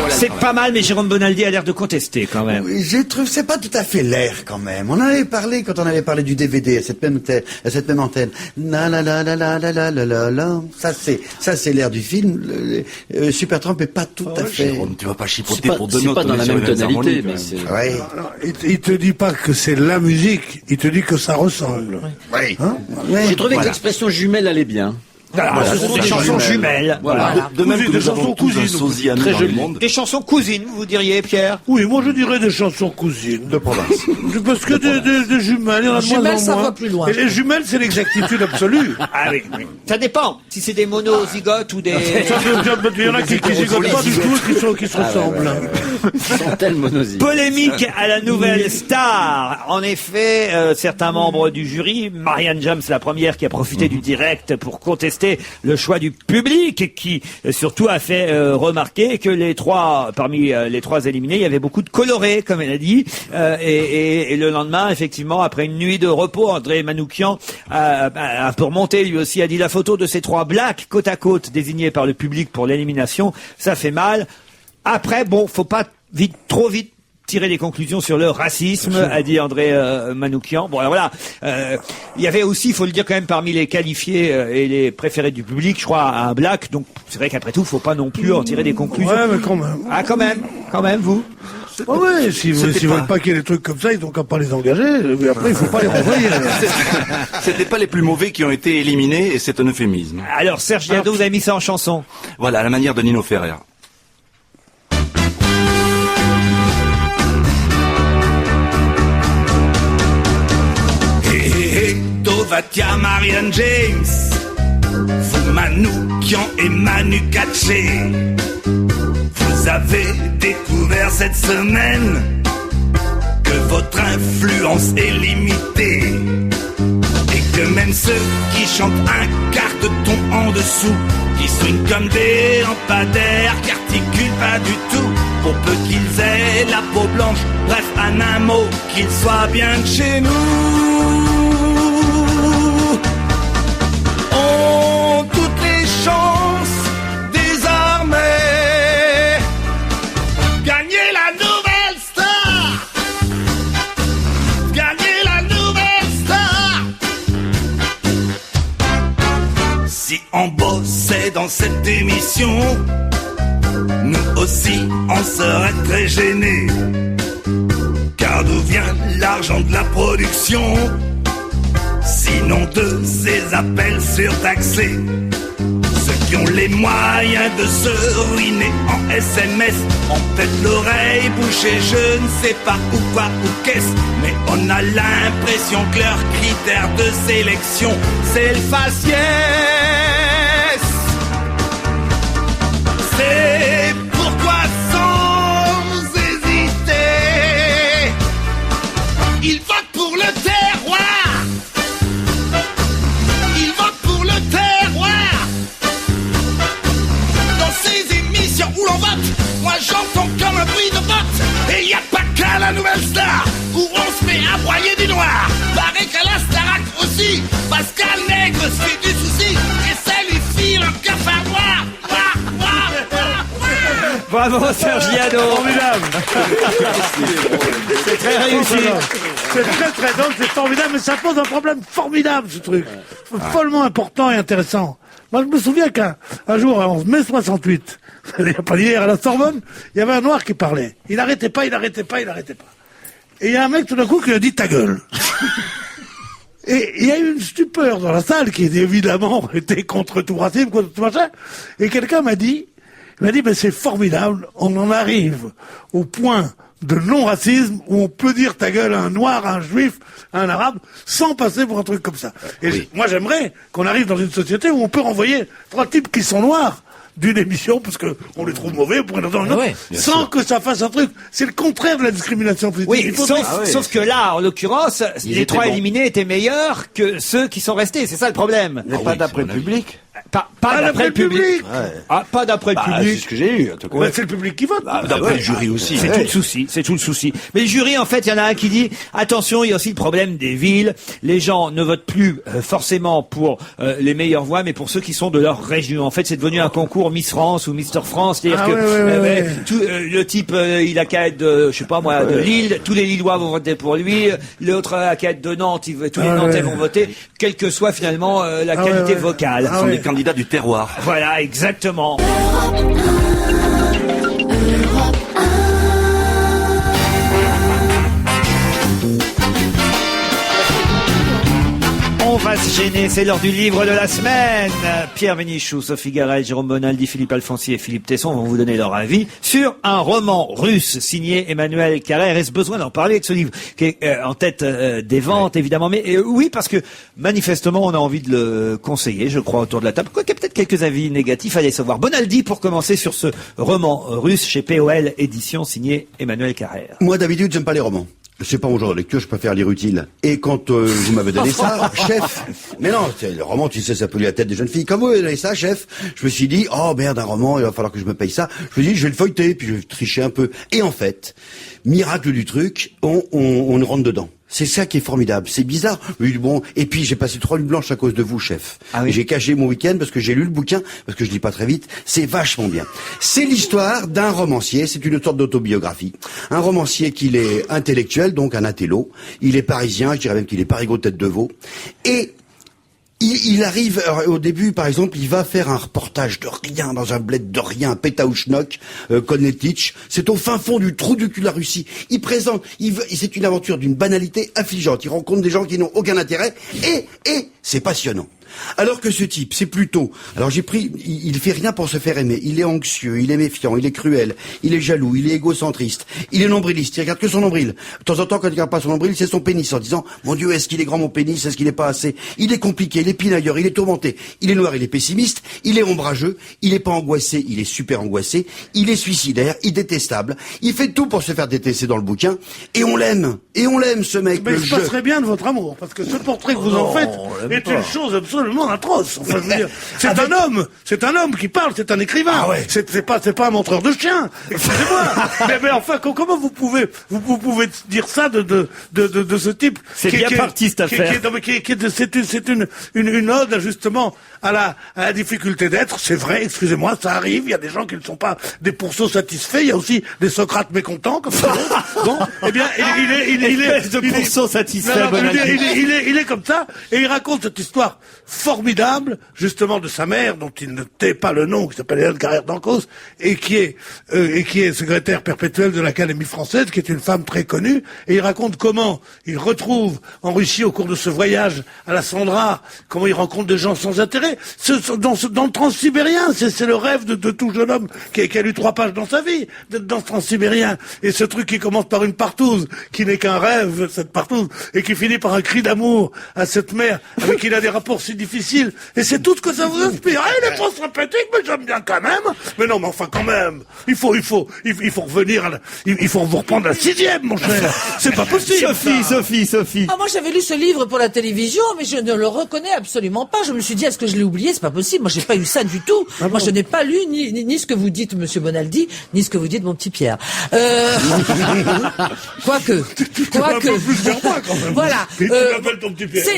C'est pas mal, mais Jérôme Bonaldi a l'air de contester quand même. Oui, je trouve c'est pas tout à fait l'air quand même. On en avait parlé quand on avait parlé du DVD à cette même antenne. La la la la la la la la la la. Ça c'est l'air du film. Supertramp est pas tout à fait. Jérôme, tu vas pas chipoter pour deux C'est notes. pas dans la même tonalité, mais c'est... Ouais. Il te dit pas que c'est la musique, il te dit que ça ressemble. Oui. Hein? Ouais. J'ai trouvé que l'expression jumelle allait bien. Voilà, ce sont des chansons jumelles. Voilà. De même que nous avons tous un sosie à nous dans le monde. Des chansons cousines, vous diriez, Pierre? Oui, moi je dirais des chansons cousines. De province. Parce que des jumelles, il y en a de moins en moins. Ça va plus loin. Et les jumelles, c'est l'exactitude absolue. Ah oui, oui. Ça dépend. Si c'est des monozygotes ou des... Il y en a qui zigotent pas du tout, qui se ressemblent. Sont-elles monozygotes? Polémique à la nouvelle star. En effet, certains membres du jury, Marianne James, la première, qui a profité du direct pour contester le choix du public, qui surtout a fait remarquer que parmi les trois éliminés, il y avait beaucoup de colorés, comme elle a dit. Et le lendemain, effectivement, après une nuit de repos, André Manoukian a un peu remonté, lui aussi a dit la photo de ces trois blacks côte à côte désignés par le public pour l'élimination, ça fait mal. Après, bon, faut pas trop vite tirer des conclusions sur le racisme, a dit André Manoukian. Bon, alors voilà, il y avait aussi, il faut le dire quand même, parmi les qualifiés et les préférés du public, je crois, un black. Donc c'est vrai qu'après tout, faut pas non plus en tirer des conclusions. Ouais, mais quand même. Ah, quand même, vous. Oh ouais, s'ils veulent pas qu'il y ait des trucs comme ça, ils n'ont qu'à pas les engager. Et après, il faut pas les renvoyer. C'était pas les plus mauvais qui ont été éliminés, et c'est un euphémisme. Alors Serge Diado, vous avez mis ça en chanson. Voilà, à la manière de Nino Ferrer. Tovatia, Marianne James, vous Manoukian et Manu Katché, vous avez découvert cette semaine que votre influence est limitée et que même ceux qui chantent un quart de ton en dessous, qui swingent comme des lampadaires, qu'articulent pas du tout, pour peu qu'ils aient la peau blanche, bref, en un mot, qu'ils soient bien de chez nous. Ont toutes les chances désormais gagner la nouvelle star, gagner la nouvelle on bossait dans cette émission, nous aussi on serait très gênés. Car d'où vient l'argent de la production, sinon de ces appels surtaxés? Ceux qui ont les moyens de se ruiner en SMS ont peut-être l'oreille bouchée, je ne sais pas ou quoi ou qu'est-ce, mais on a l'impression que leur critère de sélection, c'est le faciès. C'est pourquoi sans hésiter, ils votent pour le terroir. Ils votent pour le terroir. Dans ces émissions où l'on vote, moi j'entends comme un bruit de botte. Et y a pas qu'à la Nouvelle Star où on se met à broyer du noir. Paraît qu'à la Starac aussi, Pascal Nègre se fait du souci et ça lui file un cafard noir. Bravo Sergiano. Formidable. C'est très réussi. C'est très drôle, c'est formidable, mais ça pose un problème formidable, ce truc. Follement important et intéressant. Moi, je me souviens qu'un jour, en mai 68, il n'y a pas d'hier, à la Sorbonne, il y avait un noir qui parlait. Il n'arrêtait pas. Et il y a un mec, tout d'un coup, qui lui a dit ta gueule. Et il y a eu une stupeur dans la salle, qui évidemment était contre tout racisme, contre tout machin. Et quelqu'un m'a dit, mais c'est formidable, on en arrive au point de non-racisme où on peut dire ta gueule à un noir, à un juif, à un arabe, sans passer pour un truc comme ça. Et oui. Moi j'aimerais qu'on arrive dans une société où on peut renvoyer 3 types qui sont noirs d'une émission, parce que on les trouve mauvais, pour une raison ou une autre, sans que ça fasse un truc. C'est le contraire de la discrimination positive. Oui, sauf que là, en l'occurrence, les 3 éliminés étaient meilleurs que ceux qui sont restés. C'est ça le problème. Mais pas d'après le public. Pas d'après le public. Ouais. Ah, pas d'après le public. C'est ce que j'ai eu, en tout cas. Ouais, c'est le public qui vote. D'après le jury aussi. C'est tout le souci. Mais le jury, en fait, il y en a un qui dit, attention, il y a aussi le problème des villes. Les gens ne votent plus forcément pour les meilleures voix, mais pour ceux qui sont de leur région. En fait, c'est devenu un concours Miss France ou Mister France. C'est-à-dire le type, il a qu'à être de, je sais pas moi, de Lille. Tous les Lillois vont voter pour lui. L'autre a qu'à être de Nantes. Tous les Nantais vont voter, quelle que soit finalement la qualité vocale. Ce sont des candidats du terroir. Voilà, exactement. On va se gêner, c'est l'heure du livre de la semaine. Pierre Bénichou, Sophie Garel, Jérôme Bonaldi, Philippe Alfonsi et Philippe Tesson vont vous donner leur avis sur un roman russe signé Emmanuel Carrère. Est-ce besoin d'en parler de ce livre qui est en tête des ventes, évidemment. Mais oui, parce que manifestement, on a envie de le conseiller, je crois, autour de la table. Quoique peut-être quelques avis négatifs, allez savoir. Bonaldi, pour commencer, sur ce roman russe chez POL Éditions signé Emmanuel Carrère. Moi, d'habitude, j'aime pas les romans. C'est pas mon genre de lecture, je préfère lire utile. Et quand vous m'avez donné ça, chef, mais non, le roman, tu sais, ça pollue la tête des jeunes filles. Quand vous m'avez donné ça, chef, je me suis dit, oh merde, un roman, il va falloir que je me paye ça. Je me suis dit, je vais le feuilleter, puis je vais tricher un peu. Et en fait, miracle du truc, on rentre dedans. C'est ça qui est formidable. C'est bizarre. Mais bon, et puis j'ai passé 3 nuits blanches à cause de vous, chef. Ah oui. J'ai caché mon week-end parce que j'ai lu le bouquin, parce que je lis pas très vite. C'est vachement bien. C'est l'histoire d'un romancier. C'est une sorte d'autobiographie. Un romancier qu'il est intellectuel, donc un intello. Il est parisien. Je dirais même qu'il est parigot tête de veau. Et il arrive, au début, par exemple, il va faire un reportage de rien, dans un bled de rien, à Pétaouchnok, Konetich. C'est au fin fond du trou du cul de la Russie. Il présente, c'est une aventure d'une banalité affligeante. Il rencontre des gens qui n'ont aucun intérêt, et c'est passionnant. Alors que ce type, c'est plutôt... Alors il fait rien pour se faire aimer. Il est anxieux, il est méfiant, il est cruel, il est jaloux, il est égocentriste, il est nombriliste, il regarde que son nombril. De temps en temps, quand il regarde pas son nombril, c'est son pénis, en disant, mon Dieu, est-ce qu'il est grand mon pénis, est-ce qu'il est pas assez? Il est compliqué, il est pinailleur, il est tourmenté, il est noir, il est pessimiste, il est ombrageux, il est pas angoissé, il est super angoissé, il est suicidaire, il est détestable. Il fait tout pour se faire détester dans le bouquin, et on l'aime, ce mec. Mais je passerais bien de votre amour, parce que ce portrait que vous en faites est une chose absolument atroce. Enfin, je veux dire, c'est un homme qui parle, c'est un écrivain. Ah ouais. C'est pas un montreur de chiens. Excusez-moi. mais enfin, comment vous pouvez dire ça de ce type? C'est bien parti cette affaire. C'est une ode justement à la difficulté d'être. C'est vrai. Excusez-moi, ça arrive. Il y a des gens qui ne sont pas des pourceaux satisfaits. Il y a aussi des Socrates mécontents comme ça. Bon, eh bien, il est de pourceaux satisfaits. Il est comme ça et il raconte cette histoire formidable, justement, de sa mère, dont il ne tait pas le nom, qui s'appelle Hélène Carrère d'Ancos, et qui est secrétaire perpétuelle de l'Académie française, qui est une femme très connue, et il raconte comment il retrouve en Russie, au cours de ce voyage à la Sandra, comment il rencontre des gens sans intérêt. Dans le Transsibérien, c'est le rêve de tout jeune homme qui a lu 3 pages dans sa vie, d'être dans ce Transsibérien. Et ce truc qui commence par une partouze, qui n'est qu'un rêve, cette partouze, et qui finit par un cri d'amour à cette mère, avec qui il a des rapports si difficiles. Et c'est tout ce que ça vous inspire. Ah, il est trop sympathique, mais j'aime bien quand même. Mais non, mais enfin, quand même. Il faut revenir il faut vous reprendre la 6e, mon cher. C'est pas possible. Sophie. Ah, moi, j'avais lu ce livre pour la télévision, mais je ne le reconnais absolument pas. Je me suis dit, est-ce que je l'ai oublié? C'est pas possible. Moi, j'ai pas eu ça du tout. Moi, je n'ai pas lu ni ce que vous dites, monsieur Bonaldi, ni ce que vous dites, mon petit Pierre. Quoique. Voilà.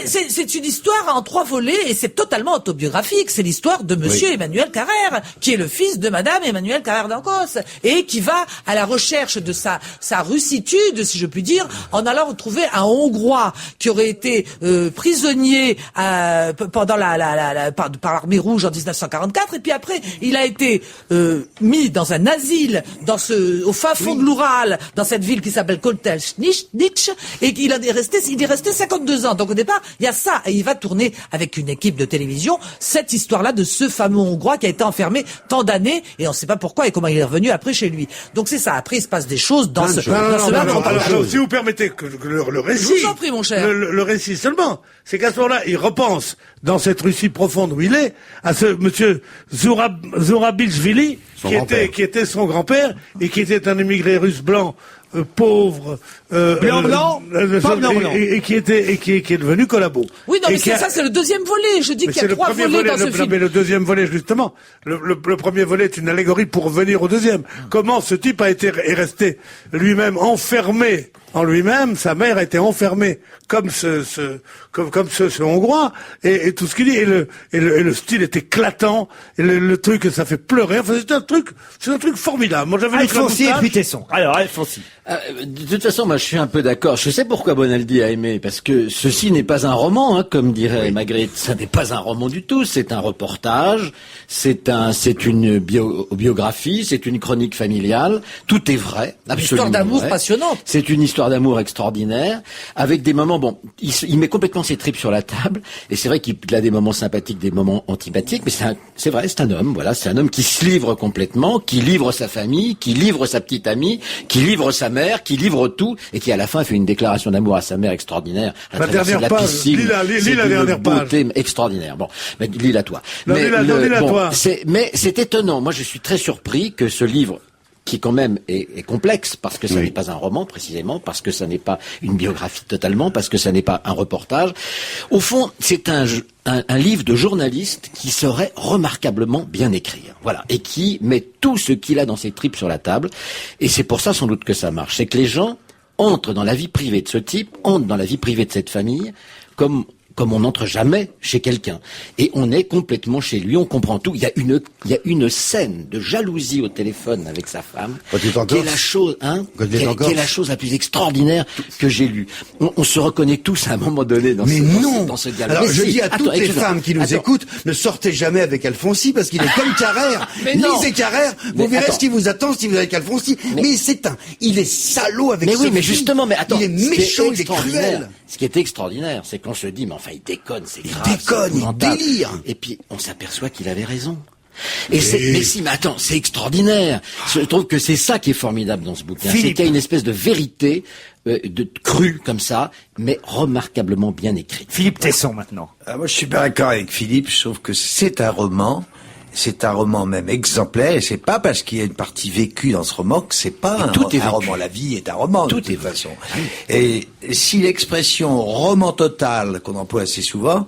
C'est une histoire en 3 volets et c'est totalement autobiographique. C'est l'histoire de monsieur Emmanuel Carrère, qui est le fils de madame Emmanuel Carrère d'Ancos et qui va à la recherche de sa russitude, si je puis dire, en allant retrouver un Hongrois qui aurait été prisonnier pendant par l'armée rouge en 1944 et puis après il a été mis dans un asile au fin fond de l'Oural, dans cette ville qui s'appelle Koltelnitch, et il est resté 52 ans. Donc au départ, il y a ça, et il va tourner avec une équipe de télévision cette histoire-là de ce fameux Hongrois qui a été enfermé tant d'années, et on ne sait pas pourquoi et comment il est revenu après chez lui. Donc c'est ça. Après, il se passe des choses dans ce si vous permettez que le récit. Je vous en prie, mon cher. Le récit seulement, c'est qu'à ce moment-là, il repense dans cette Russie profonde où il est à ce monsieur Zourabichvili, qui était son grand-père et qui était un émigré russe blanc. Pauvre, blanc, et qui est devenu collabo. Oui, non, mais ça, c'est le deuxième volet. Je dis qu'il y a 3 volets dans ce film. Mais le deuxième volet, justement, le premier volet est une allégorie pour revenir au deuxième. Comment ce type est resté lui-même enfermé en lui-même, sa mère a été enfermée comme ce Hongrois, et tout ce qu'il dit, et le style est éclatant, et le truc, ça fait pleurer. Enfin, c'est un truc formidable. Moi, j'avais Alfonsi et puis Tesson. Alors, Alfonsi. De toute façon, moi, je suis un peu d'accord. Je sais pourquoi Bonaldi a aimé, parce que ceci n'est pas un roman, comme dirait Magritte. Ça n'est pas un roman du tout. C'est un reportage. C'est une biographie. C'est une chronique familiale. Tout est vrai. Absolument. Une histoire d'amour passionnante. C'est une histoire d'amour extraordinaire, avec des moments, il met complètement ses tripes sur la table, et c'est vrai qu'il a des moments sympathiques, des moments antipathiques, mais c'est vrai, c'est un homme, voilà, c'est un homme qui se livre complètement, qui livre sa famille, qui livre sa petite amie, qui livre sa mère, qui livre tout, et qui à la fin fait une déclaration d'amour à sa mère extraordinaire. La dernière page, lis la dernière page. Extraordinaire. Bon, mais lis-la toi. Toi. Mais c'est étonnant. Moi, je suis très surpris que ce livre, qui quand même est complexe, parce que ça n'est pas un roman précisément, parce que ça n'est pas une biographie totalement, parce que ça n'est pas un reportage. Au fond, c'est un livre de journaliste qui saurait remarquablement bien écrire, voilà, et qui met tout ce qu'il a dans ses tripes sur la table, et c'est pour ça sans doute que ça marche. C'est que les gens entrent dans la vie privée de ce type, entrent dans la vie privée de cette famille, comme on n'entre jamais chez quelqu'un. Et on est complètement chez lui, on comprend tout. Il y a une scène de jalousie au téléphone avec sa femme, qui est la chose, qui est la chose la plus extraordinaire que j'ai lue. On se reconnaît tous à un moment donné dans ce gars-là. Alors, je dis à toutes les femmes qui nous écoutent, ne sortez jamais avec Alfonsi, parce qu'il est comme Carrère. Lisez Carrère, vous verrez ce qui vous attend si vous êtes avec Alfonsi. Mais il est salaud avec Sophie. Mais oui, mais justement, il est méchant, il est cruel. Ce qui est extraordinaire, c'est qu'on se dit, mais enfin, il déconne, c'est grave. Il déconne, il délire. Et puis, on s'aperçoit qu'il avait raison. Mais attends, c'est extraordinaire. Je trouve que c'est ça qui est formidable dans ce bouquin. C'est qu'il y a une espèce de vérité, de crue comme ça, mais remarquablement bien écrite. Philippe Tesson, maintenant. Moi, je suis pas d'accord avec Philippe. Je trouve que c'est un roman. C'est un roman même exemplaire, et c'est pas parce qu'il y a une partie vécue dans ce roman que c'est pas un roman. La vie est un roman, de toute façon. Et si l'expression roman total, qu'on emploie assez souvent,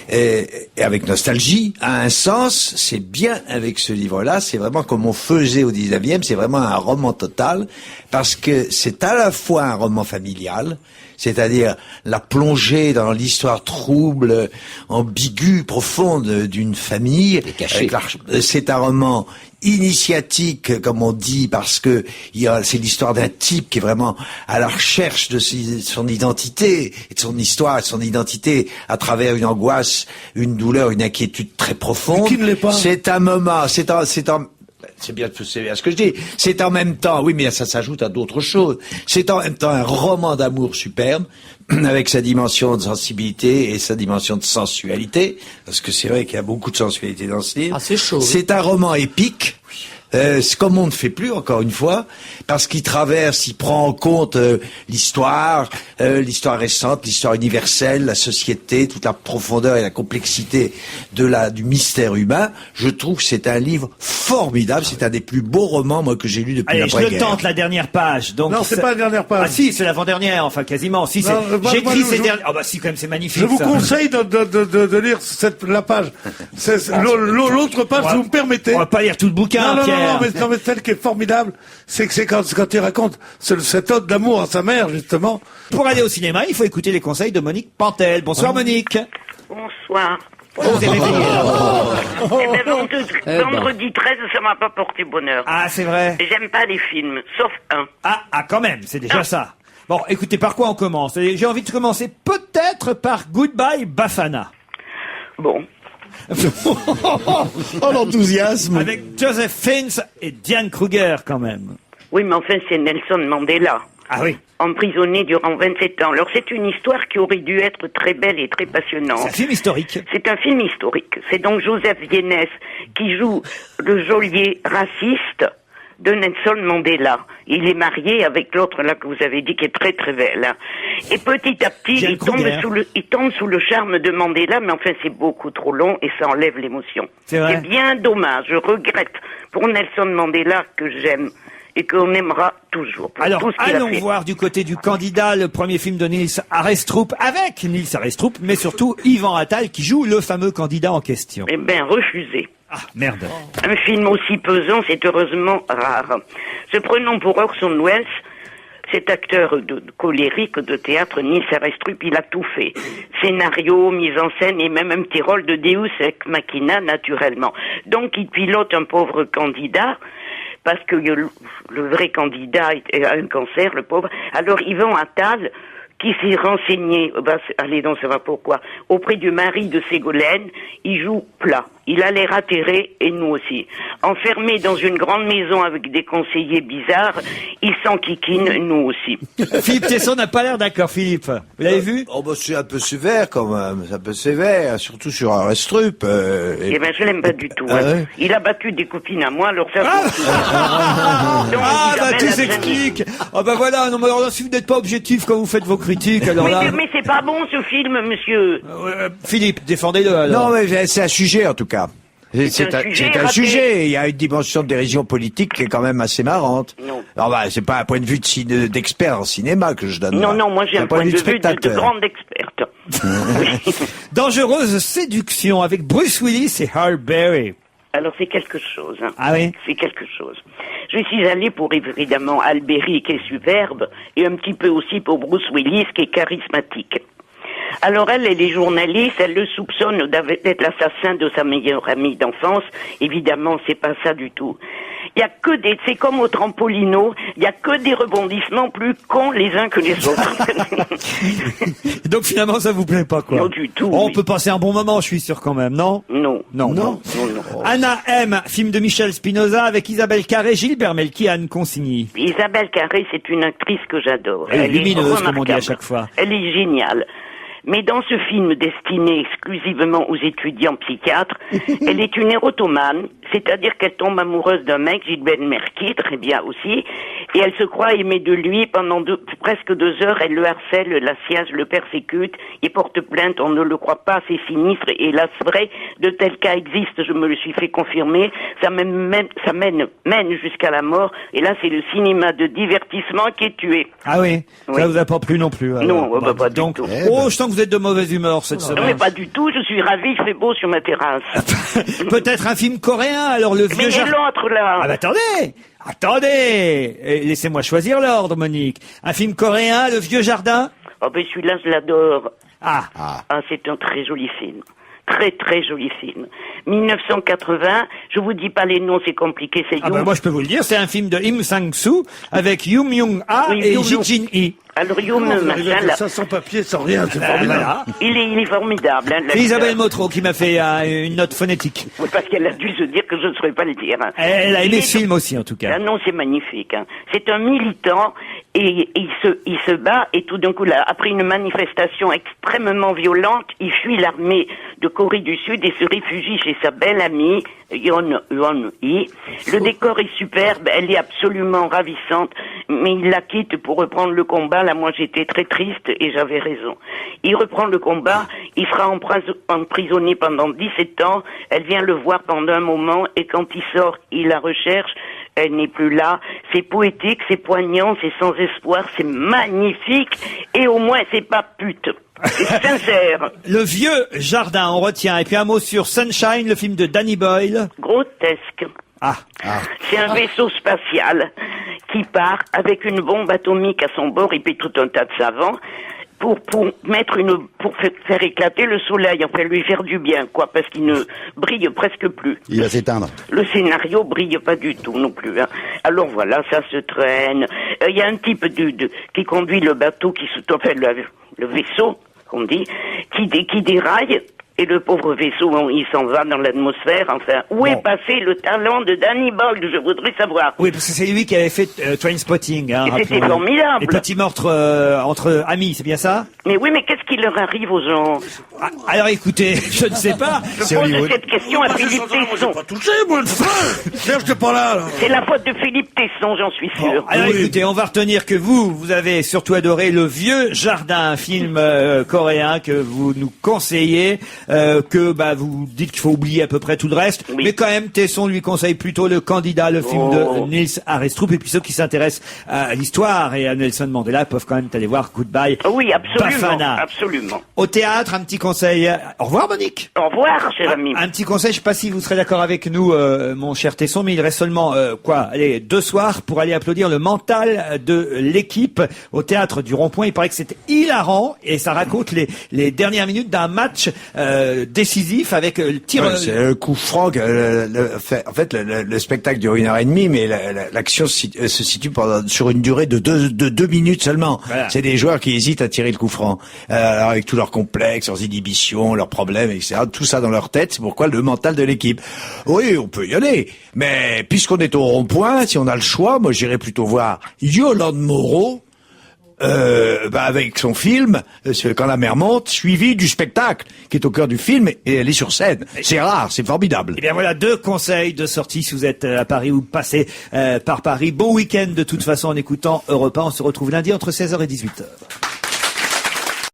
et avec nostalgie, a un sens, c'est bien avec ce livre-là, c'est vraiment comme on faisait au 19e, c'est vraiment un roman total, parce que c'est à la fois un roman familial, c'est-à-dire la plongée dans l'histoire trouble, ambiguë, profonde d'une famille. C'est un roman initiatique, comme on dit, parce que c'est l'histoire d'un type qui est vraiment à la recherche de son identité, et de son histoire, et de son identité, à travers une angoisse, une douleur, une inquiétude très profonde. Qui ne l'est pas. C'est un moment, c'est bien ce que je dis. C'est en même temps, oui, mais ça s'ajoute à d'autres choses. C'est en même temps un roman d'amour superbe, avec sa dimension de sensibilité et sa dimension de sensualité, parce que c'est vrai qu'il y a beaucoup de sensualité dans ce livre. Ah, c'est chaud. C'est un roman épique. C'est comme on ne fait plus, encore une fois, parce qu'il prend en compte l'histoire récente, l'histoire universelle, la société, toute la profondeur et la complexité du mystère humain. Je trouve que c'est un livre formidable, c'est un des plus beaux romans, moi, que j'ai lu depuis l'après-guerre. Je le tente, la dernière page. Donc, non, c'est pas la dernière page. Ah si, c'est l'avant-dernière, enfin, quasiment. Si, j'écris ces dernières... Ah bah si, quand même, c'est magnifique. Je vous conseille de lire la page. L'autre page, si vous me permettez. On va pas lire tout le bouquin, Pierre. Non, mais celle qui est formidable, c'est quand il raconte cette ode d'amour à sa mère, justement. Pour aller au cinéma, il faut écouter les conseils de Monique Pantel. Bonsoir, Monique. Bonsoir. Vous avez Vendredi 13, ça m'a pas porté bonheur. Ah, c'est vrai. J'aime pas les films, sauf un. Ah, quand même, c'est déjà ça. Bon, écoutez, par quoi on commence? J'ai envie de commencer peut-être par Goodbye Bafana. Bon. Oh, l'enthousiasme. Avec Joseph Fiennes et Diane Kruger, quand même. Oui, mais enfin, c'est Nelson Mandela. Ah oui. Emprisonné durant 27 ans. Alors, c'est une histoire qui aurait dû être très belle et très passionnante. C'est un film historique. C'est un film historique. C'est donc Joseph Fiennes qui joue le geôlier raciste de Nelson Mandela. Il est marié avec l'autre là que vous avez dit qui est très très belle. Et petit à petit, il tombe sous le charme de Mandela, mais enfin c'est beaucoup trop long et ça enlève l'émotion. C'est bien dommage. Je regrette pour Nelson Mandela que j'aime et qu'on aimera toujours. Alors, allons voir du côté du candidat le premier film de Nils Arestrup, avec Nils Arestrup, mais surtout Yvan Attal qui joue le fameux candidat en question. Eh bien, refusé. Ah, merde. Un film aussi pesant, c'est heureusement rare. Se prenons pour Orson Welles, cet acteur colérique de théâtre, Nils Arestrup, il a tout fait. Scénario, mise en scène et même un petit rôle de Deus ex machina, naturellement. Donc, il pilote un pauvre candidat, parce que le vrai candidat a un cancer, le pauvre. Alors, Yvan Attal, qui s'est renseigné, allez donc, ça va pourquoi, auprès du mari de Ségolène, il joue plat. Il a l'air atterré, et nous aussi. Enfermé dans une grande maison avec des conseillers bizarres, il s'enquiquine, nous aussi. Philippe Tesson n'a pas l'air d'accord, Philippe. Vous l'avez vu? Oh, bah, c'est un peu sévère, quand même. C'est un peu sévère, surtout sur Arestrup. Eh ben, je l'aime pas du tout. Hein. Ouais. Il a battu des copines à moi, alors ça... tout s'explique. Ah, bah voilà, non, mais alors, si vous n'êtes pas objectif quand vous faites vos critiques, alors là... Mais c'est pas bon, ce film, monsieur. Philippe, défendez-le, alors. Non, mais c'est un sujet, en tout cas. C'est un sujet. Il y a une dimension de dérision politique qui est quand même assez marrante. Non. Alors, bah, c'est pas un point de vue d'expert en cinéma que je donne. Non, moi j'ai un point de vue de grande experte. Dangereuse séduction avec Bruce Willis et Halle Berry. Alors c'est quelque chose. Hein. Ah oui? C'est quelque chose. Je suis allée pour évidemment Halle Berry qui est superbe et un petit peu aussi pour Bruce Willis qui est charismatique. Alors elle est journaliste, elle le soupçonne d'être l'assassin de sa meilleure amie d'enfance. Évidemment, c'est pas ça du tout. Il y a que c'est comme au Trampolino, il y a que des rebondissements plus cons les uns que les autres. Donc finalement, ça vous plaît pas, quoi? Non du tout. On peut passer un bon moment, je suis sûr quand même, non? Non. Anna M, film de Michel Spinoza avec Isabelle Carré, Gilbert Melki, Anne Consigny. Isabelle Carré, c'est une actrice que j'adore. Elle est lumineuse, comme on dit à chaque fois. Elle est géniale. Mais dans ce film destiné exclusivement aux étudiants psychiatres, elle est une érotomane, c'est-à-dire qu'elle tombe amoureuse d'un mec, Gilbert Melki, très bien aussi, et elle se croit aimer de lui pendant presque 2 heures, elle le harcèle, le siège, le persécute, il porte plainte, on ne le croit pas, c'est sinistre, et là, c'est vrai, de tels cas existent, je me le suis fait confirmer, ça mène jusqu'à la mort, et là, c'est le cinéma de divertissement qui est tué. Ah oui? Ça vous a pas plu non plus? Alors. Non, pas du tout. Oh, je sens que vous êtes de mauvaise humeur cette semaine. Non, mais pas du tout, je suis ravi, il fait beau sur ma terrasse. Peut-être un film coréen, alors le vieux jardin. Mais l'autre là. Ah bah attendez, laissez-moi choisir l'ordre, Monique. Un film coréen, Le Vieux Jardin. Oh ben celui-là, je l'adore. Ah, c'est un très joli film. Très très joli film. 1980, je vous dis pas les noms, c'est compliqué, c'est Yoon. Moi je peux vous le dire, c'est un film de Im Sang-soo avec Yoon Myung-ah et Ji Jin-hee. Alors Yoon, machin là. Ça sans papier, sans rien, c'est formidable. Voilà. Il est formidable. Hein, c'est Isabelle Motro qui m'a fait une note phonétique. Oui, parce qu'elle a dû se dire que je ne saurais pas le dire. Hein. Elle a aimé ce film aussi en tout cas. Ah non, c'est magnifique. Hein. C'est un militant et il se bat et tout d'un coup là, après une manifestation extrêmement violente, il fuit l'armée de Corée du Sud et se réfugie chez sa belle amie Yeon-hee. Le décor est superbe, elle est absolument ravissante, mais il la quitte pour reprendre le combat. Là, moi, j'étais très triste et j'avais raison. Il reprend le combat, il sera emprisonné pendant 17 ans. Elle vient le voir pendant un moment et quand il sort, il la recherche. Elle n'est plus là. C'est poétique, c'est poignant, c'est sans espoir, c'est magnifique et au moins c'est pas pute. C'est sincère. Le vieux jardin, on retient. Et puis un mot sur Sunshine, le film de Danny Boyle. Grotesque. C'est un vaisseau spatial qui part avec une bombe atomique à son bord et puis tout un tas de savants pour faire éclater le soleil, enfin lui faire du bien, quoi, parce qu'il ne brille presque plus. Il va s'éteindre. Le scénario brille pas du tout non plus. Hein. Alors voilà, ça se traîne. Il y a un type qui conduit le bateau, le vaisseau, qu'on dit, qui déraille. Et le pauvre vaisseau, il s'en va dans l'atmosphère. Enfin, où est passé le talent de Danny Boyle? Je voudrais savoir. Oui, parce que c'est lui qui avait fait Trainspotting. Hein, et c'était formidable. Les petits meurtres entre amis, c'est bien ça? Mais oui, mais qu'est-ce qui leur arrive aux gens? Alors écoutez, je ne sais pas. Je pose cette question à Philippe Tesson. Pas touché, moi, le feu. Serge, t'es pas là. C'est la faute de Philippe Tesson, j'en suis sûr. Bon, alors écoutez, on va retenir que vous avez surtout adoré Le Vieux Jardin, un film coréen que vous nous conseillez. Que vous dites qu'il faut oublier à peu près tout le reste, mais quand même Tesson lui conseille plutôt Le Candidat, le film de Nils Arestrup, et puis ceux qui s'intéressent à l'histoire et à Nelson Mandela peuvent quand même aller voir Goodbye Bafana. Absolument. Au théâtre, un petit conseil. Au revoir Monique. Au revoir cher ami. Un petit conseil, je sais pas si vous serez d'accord avec nous mon cher Tesson, mais il reste seulement 2 soirs pour aller applaudir le mental de l'équipe au théâtre du Rond-Point. Il paraît que c'était hilarant et ça raconte les dernières minutes d'un match décisif avec le tir. C'est un coup franc. En fait, le spectacle dure 1h30, mais l'action se situe sur une durée de 2 minutes seulement. Voilà. C'est des joueurs qui hésitent à tirer le coup franc, alors avec tous leurs complexes, leurs inhibitions, leurs problèmes, etc. Tout ça dans leur tête. C'est pourquoi le mental de l'équipe. Oui, on peut y aller, mais puisqu'on est au Rond-Point, si on a le choix, moi j'irais plutôt voir Yolande Moreau. Avec son film Quand la mer monte, suivi du spectacle qui est au cœur du film et elle est sur scène. C'est rare, c'est formidable. Et bien voilà 2 conseils de sortie si vous êtes à Paris ou passez par Paris. Bon week-end de toute façon en écoutant Europe 1. On se retrouve lundi entre 16h et 18h.